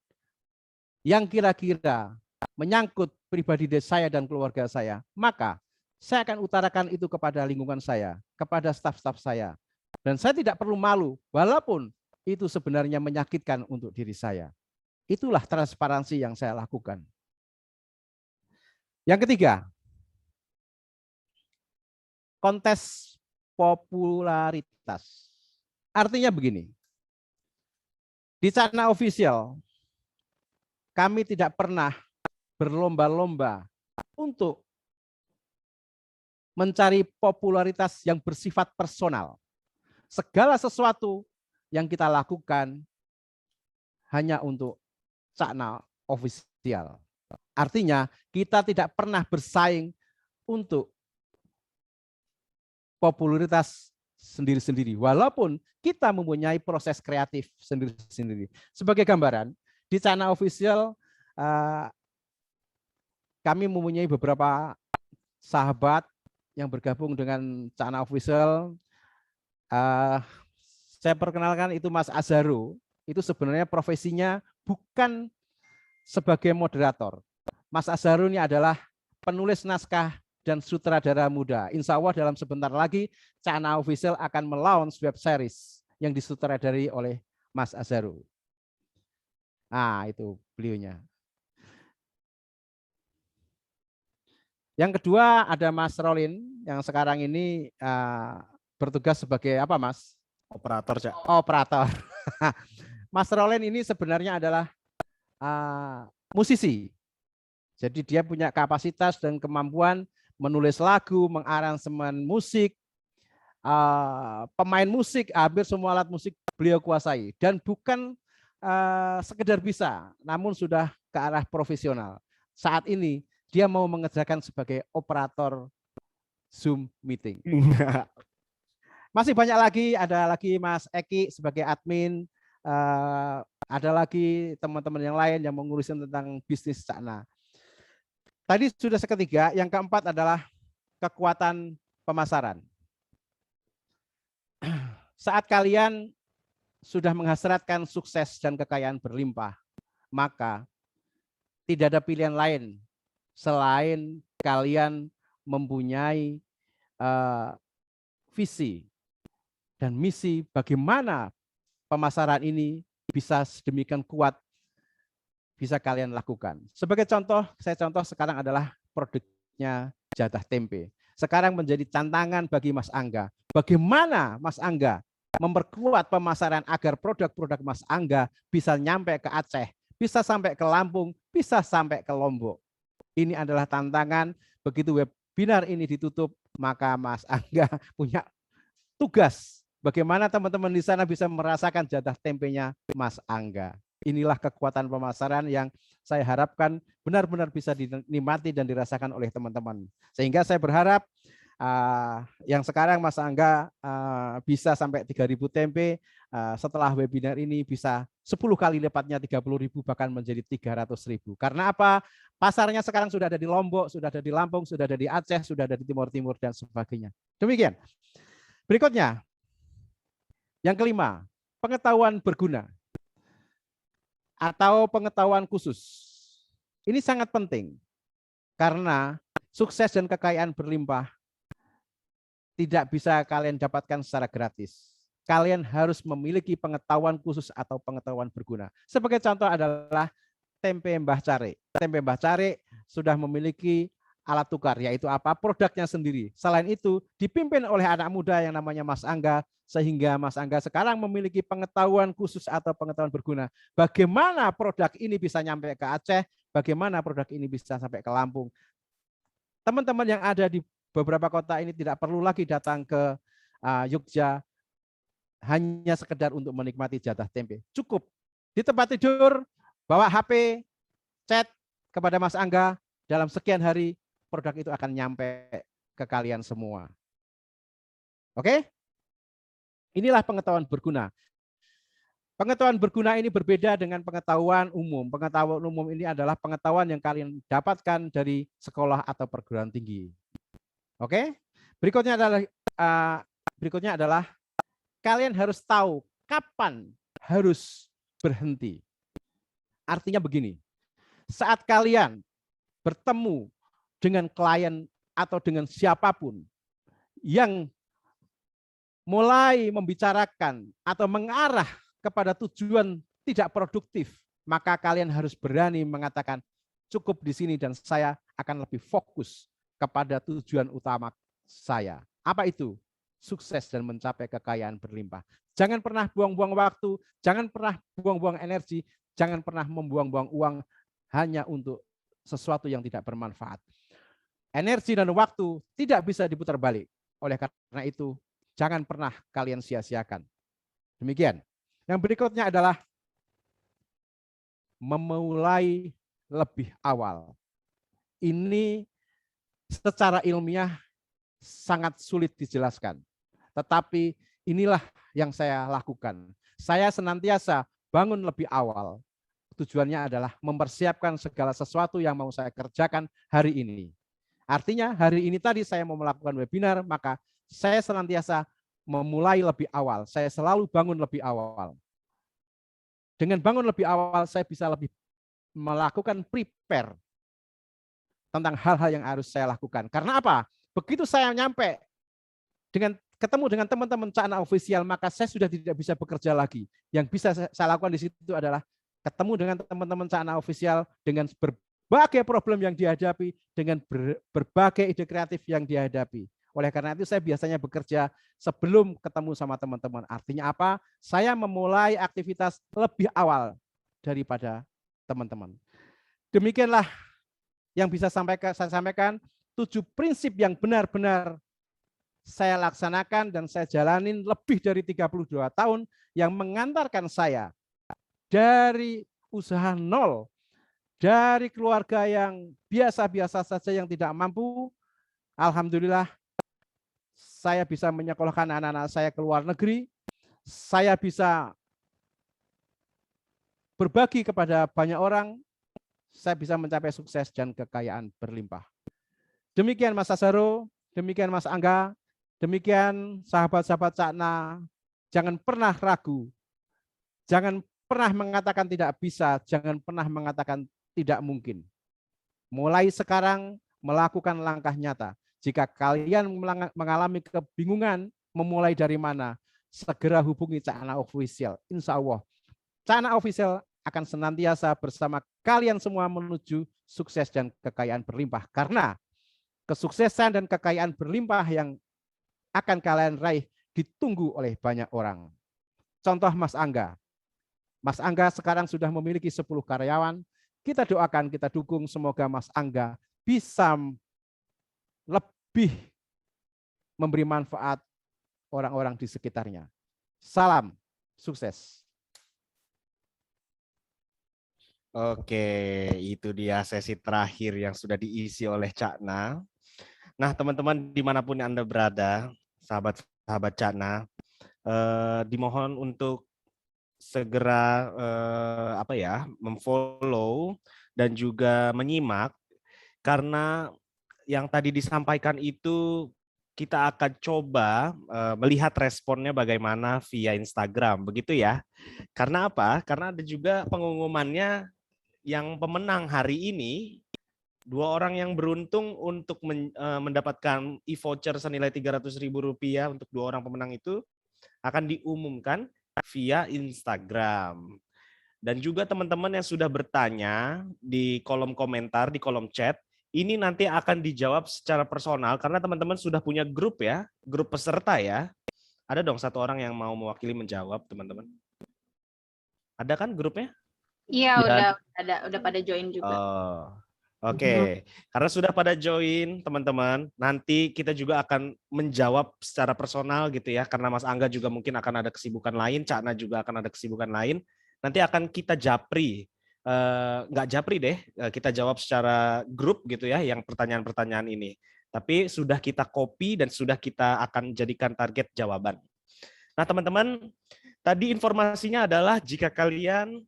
yang kira-kira menyangkut pribadi saya dan keluarga saya, maka saya akan utarakan itu kepada lingkungan saya, kepada staf-staf saya. Dan saya tidak perlu malu, walaupun itu sebenarnya menyakitkan untuk diri saya. Itulah transparansi yang saya lakukan. Yang ketiga, kontes popularitas. Artinya begini, di Cakna Official, kami tidak pernah berlomba-lomba untuk mencari popularitas yang bersifat personal. Segala sesuatu yang kita lakukan hanya untuk Cakna Official. Artinya kita tidak pernah bersaing untuk popularitas sendiri-sendiri. Walaupun kita mempunyai proses kreatif sendiri-sendiri. Sebagai gambaran, di Cakna Official kami mempunyai beberapa sahabat yang bergabung dengan Cakna Official. Saya perkenalkan itu Mas Azharu. Itu sebenarnya profesinya bukan sebagai moderator. Mas Azharu ini adalah penulis naskah dan sutradara muda. Insya Allah dalam sebentar lagi Cakna Official akan melaunch web series yang disutradari oleh Mas Azharu. Nah, itu beliaunya. Yang kedua ada Mas Rolin yang sekarang ini bertugas sebagai apa, Mas? Operator, Cak. Operator. Mas Rolin ini sebenarnya adalah musisi. Jadi dia punya kapasitas dan kemampuan menulis lagu, mengaransemen musik, pemain musik, hampir semua alat musik beliau kuasai. Dan bukan sekedar bisa, namun sudah ke arah profesional. Saat ini dia mau mengerjakan sebagai operator Zoom meeting. Masih banyak lagi, ada lagi Mas Eki sebagai admin, ada lagi teman-teman yang lain yang mengurusin tentang bisnis Cakna. Tadi sudah seketiga, yang keempat adalah kekuatan pemasaran. Saat kalian sudah menghasratkan sukses dan kekayaan berlimpah, maka tidak ada pilihan lain selain kalian mempunyai visi dan misi bagaimana pemasaran ini bisa sedemikian kuat bisa kalian lakukan. Sebagai contoh, saya contoh sekarang adalah produknya Jatah Tempe. Sekarang menjadi tantangan bagi Mas Angga. Bagaimana Mas Angga memperkuat pemasaran agar produk-produk Mas Angga bisa nyampe ke Aceh, bisa sampai ke Lampung, bisa sampai ke Lombok. Ini adalah tantangan. Begitu webinar ini ditutup, maka Mas Angga punya tugas. Bagaimana teman-teman di sana bisa merasakan jatah tempenya Mas Angga. Inilah kekuatan pemasaran yang saya harapkan benar-benar bisa dinikmati dan dirasakan oleh teman-teman. Sehingga saya berharap yang sekarang Mas Angga bisa sampai 3.000 tempe, setelah webinar ini bisa 10 kali lipatnya 30.000 bahkan menjadi 300.000. Karena apa? Pasarnya sekarang sudah ada di Lombok, sudah ada di Lampung, sudah ada di Aceh, sudah ada di Timur Timur dan sebagainya. Demikian. Berikutnya, yang kelima, pengetahuan berguna atau pengetahuan khusus. Ini sangat penting karena sukses dan kekayaan berlimpah tidak bisa kalian dapatkan secara gratis. Kalian harus memiliki pengetahuan khusus atau pengetahuan berguna. Sebagai contoh adalah tempe Mbah Cari. Tempe Mbah Cari sudah memiliki alat tukar, yaitu apa? Produknya sendiri. Selain itu, dipimpin oleh anak muda yang namanya Mas Angga, sehingga Mas Angga sekarang memiliki pengetahuan khusus atau pengetahuan berguna. Bagaimana produk ini bisa nyampe ke Aceh, bagaimana produk ini bisa sampai ke Lampung. Teman-teman yang ada di beberapa kota ini tidak perlu lagi datang ke Jogja hanya sekedar untuk menikmati jatah tempe. Cukup di tempat tidur, bawa HP, chat kepada Mas Angga, dalam sekian hari produk itu akan nyampe ke kalian semua. Oke? Inilah pengetahuan berguna. Pengetahuan berguna ini berbeda dengan pengetahuan umum. Pengetahuan umum ini adalah pengetahuan yang kalian dapatkan dari sekolah atau perguruan tinggi. Oke? Berikutnya adalah kalian harus tahu kapan harus berhenti. Artinya begini, saat kalian bertemu dengan klien atau dengan siapapun yang mulai membicarakan atau mengarah kepada tujuan tidak produktif, maka kalian harus berani mengatakan cukup di sini dan saya akan lebih fokus kepada tujuan utama saya. Apa itu? Sukses dan mencapai kekayaan berlimpah. Jangan pernah buang-buang waktu, jangan pernah buang-buang energi, jangan pernah membuang-buang uang hanya untuk sesuatu yang tidak bermanfaat. Energi dan waktu tidak bisa diputar balik. Oleh karena itu, jangan pernah kalian sia-siakan. Demikian. Yang berikutnya adalah memulai lebih awal. Ini secara ilmiah sangat sulit dijelaskan. Tetapi inilah yang saya lakukan. Saya senantiasa bangun lebih awal. Tujuannya adalah mempersiapkan segala sesuatu yang mau saya kerjakan hari ini. Artinya hari ini tadi saya mau melakukan webinar, maka saya senantiasa memulai lebih awal. Saya selalu bangun lebih awal. Dengan bangun lebih awal, saya bisa lebih melakukan prepare tentang hal-hal yang harus saya lakukan. Karena apa? Begitu saya nyampe ketemu dengan teman-teman Cakna Official, maka saya sudah tidak bisa bekerja lagi. Yang bisa saya lakukan di situ adalah ketemu dengan teman-teman Cakna Official dengan berbagai problem yang dihadapi, dengan berbagai ide kreatif yang dihadapi. Oleh karena itu saya biasanya bekerja sebelum ketemu sama teman-teman. Artinya apa? Saya memulai aktivitas lebih awal daripada teman-teman. Demikianlah yang bisa saya sampaikan, 7 prinsip yang benar-benar saya laksanakan dan saya jalanin lebih dari 32 tahun yang mengantarkan saya dari usaha nol, dari keluarga yang biasa-biasa saja yang tidak mampu, alhamdulillah saya bisa menyekolahkan anak-anak saya ke luar negeri, saya bisa berbagi kepada banyak orang, saya bisa mencapai sukses dan kekayaan berlimpah. Demikian Mas Asaro, demikian Mas Angga, demikian sahabat-sahabat Cakna, jangan pernah ragu, jangan pernah mengatakan tidak bisa, jangan pernah mengatakan tidak mungkin. Mulai sekarang melakukan langkah nyata. Jika kalian mengalami kebingungan memulai dari mana, segera hubungi Cakna Official. Insya Allah, Cakna Official akan senantiasa bersama kalian semua menuju sukses dan kekayaan berlimpah. Karena kesuksesan dan kekayaan berlimpah yang akan kalian raih ditunggu oleh banyak orang. Contoh Mas Angga. Mas Angga sekarang sudah memiliki 10 karyawan. Kita doakan, kita dukung semoga Mas Angga bisa lebih memberi manfaat orang-orang di sekitarnya. Salam sukses. Oke, itu dia sesi terakhir yang sudah diisi oleh Cakna. Nah, teman-teman dimanapun Anda berada, sahabat-sahabat Cakna, dimohon untuk segera memfollow dan juga menyimak, karena yang tadi disampaikan itu kita akan coba melihat responnya bagaimana via Instagram, begitu ya. Karena apa? Karena ada juga pengumumannya yang pemenang hari ini 2 orang yang beruntung untuk mendapatkan e-voucher senilai Rp300.000 untuk 2 orang pemenang itu akan diumumkan via Instagram. Dan juga teman-teman yang sudah bertanya di kolom komentar, di kolom chat, ini nanti akan dijawab secara personal karena teman-teman sudah punya grup ya, grup peserta ya. Ada dong 1 orang yang mau mewakili menjawab, teman-teman. Ada kan grupnya? Iya, udah pada join juga. Oh, oke. Karena sudah pada join, teman-teman, nanti kita juga akan menjawab secara personal gitu ya, karena Mas Angga juga mungkin akan ada kesibukan lain, Cakna juga akan ada kesibukan lain. Nanti akan kita japri, nggak japri deh, kita jawab secara grup gitu ya, yang pertanyaan-pertanyaan ini. Tapi sudah kita copy dan sudah kita akan jadikan target jawaban. Nah, teman-teman, tadi informasinya adalah jika kalian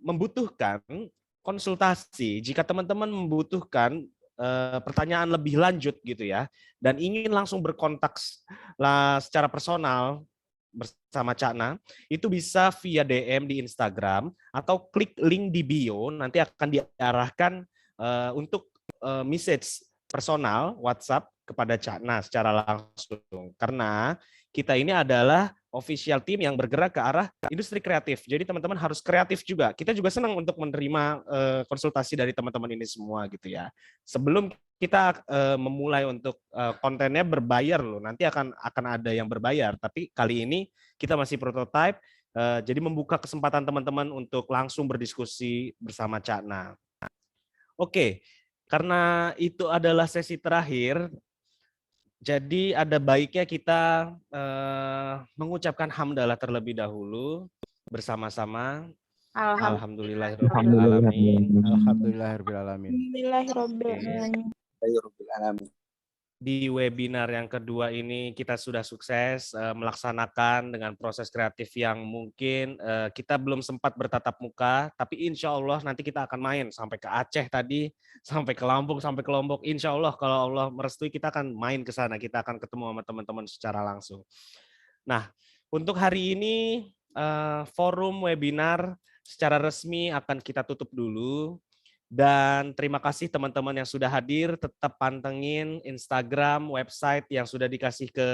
membutuhkan konsultasi, jika teman-teman membutuhkan pertanyaan lebih lanjut gitu ya, dan ingin langsung berkontak secara personal bersama Cakna, itu bisa via DM di Instagram atau klik link di bio, nanti akan diarahkan untuk message personal WhatsApp kepada Cakna secara langsung. Karena kita ini adalah official team yang bergerak ke arah industri kreatif. Jadi teman-teman harus kreatif juga. Kita juga senang untuk menerima konsultasi dari teman-teman ini semua gitu ya. Sebelum kita memulai untuk kontennya berbayar loh. Nanti akan ada yang berbayar. Tapi kali ini kita masih prototype. Jadi membuka kesempatan teman-teman untuk langsung berdiskusi bersama Cakna. Oke, karena itu adalah sesi terakhir. Jadi ada baiknya kita mengucapkan hamdalah terlebih dahulu bersama-sama. Alhamdulillahirrahmanirrahim. Alhamdulillahirrahmanirrahim. Alhamdulillahirrahmanirrahim. Di webinar yang kedua ini kita sudah sukses melaksanakan dengan proses kreatif yang mungkin kita belum sempat bertatap muka, tapi insya Allah nanti kita akan main sampai ke Aceh tadi, sampai ke Lampung, sampai ke Lombok. Insya Allah kalau Allah merestui kita akan main ke sana, kita akan ketemu sama teman-teman secara langsung. Nah, untuk hari ini forum webinar secara resmi akan kita tutup dulu. Dan terima kasih teman-teman yang sudah hadir, tetap pantengin Instagram, website yang sudah dikasih ke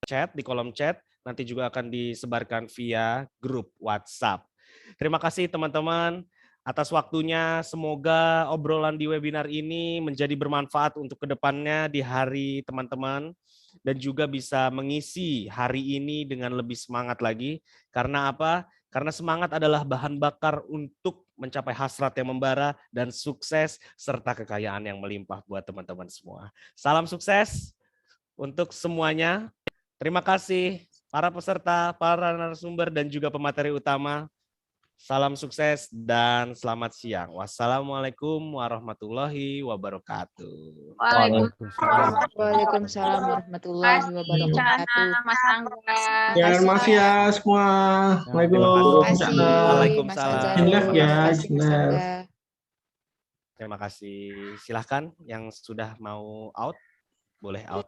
chat, di kolom chat, nanti juga akan disebarkan via grup WhatsApp. Terima kasih teman-teman atas waktunya, semoga obrolan di webinar ini menjadi bermanfaat untuk kedepannya di hari teman-teman, dan juga bisa mengisi hari ini dengan lebih semangat lagi. Karena apa? Karena semangat adalah bahan bakar untuk mencapai hasrat yang membara dan sukses serta kekayaan yang melimpah buat teman-teman semua. Salam sukses untuk semuanya. Terima kasih para peserta, para narasumber dan juga pemateri utama. Salam sukses dan selamat siang. Wassalamualaikum warahmatullahi wabarakatuh. Waalaikumsalam warahmatullahi wabarakatuh. Mas Angga. Ya, terima kasih ya semua. Waalaikumsalam. Waalaikumsalam. Terima kasih. Silahkan yang sudah mau out, boleh out.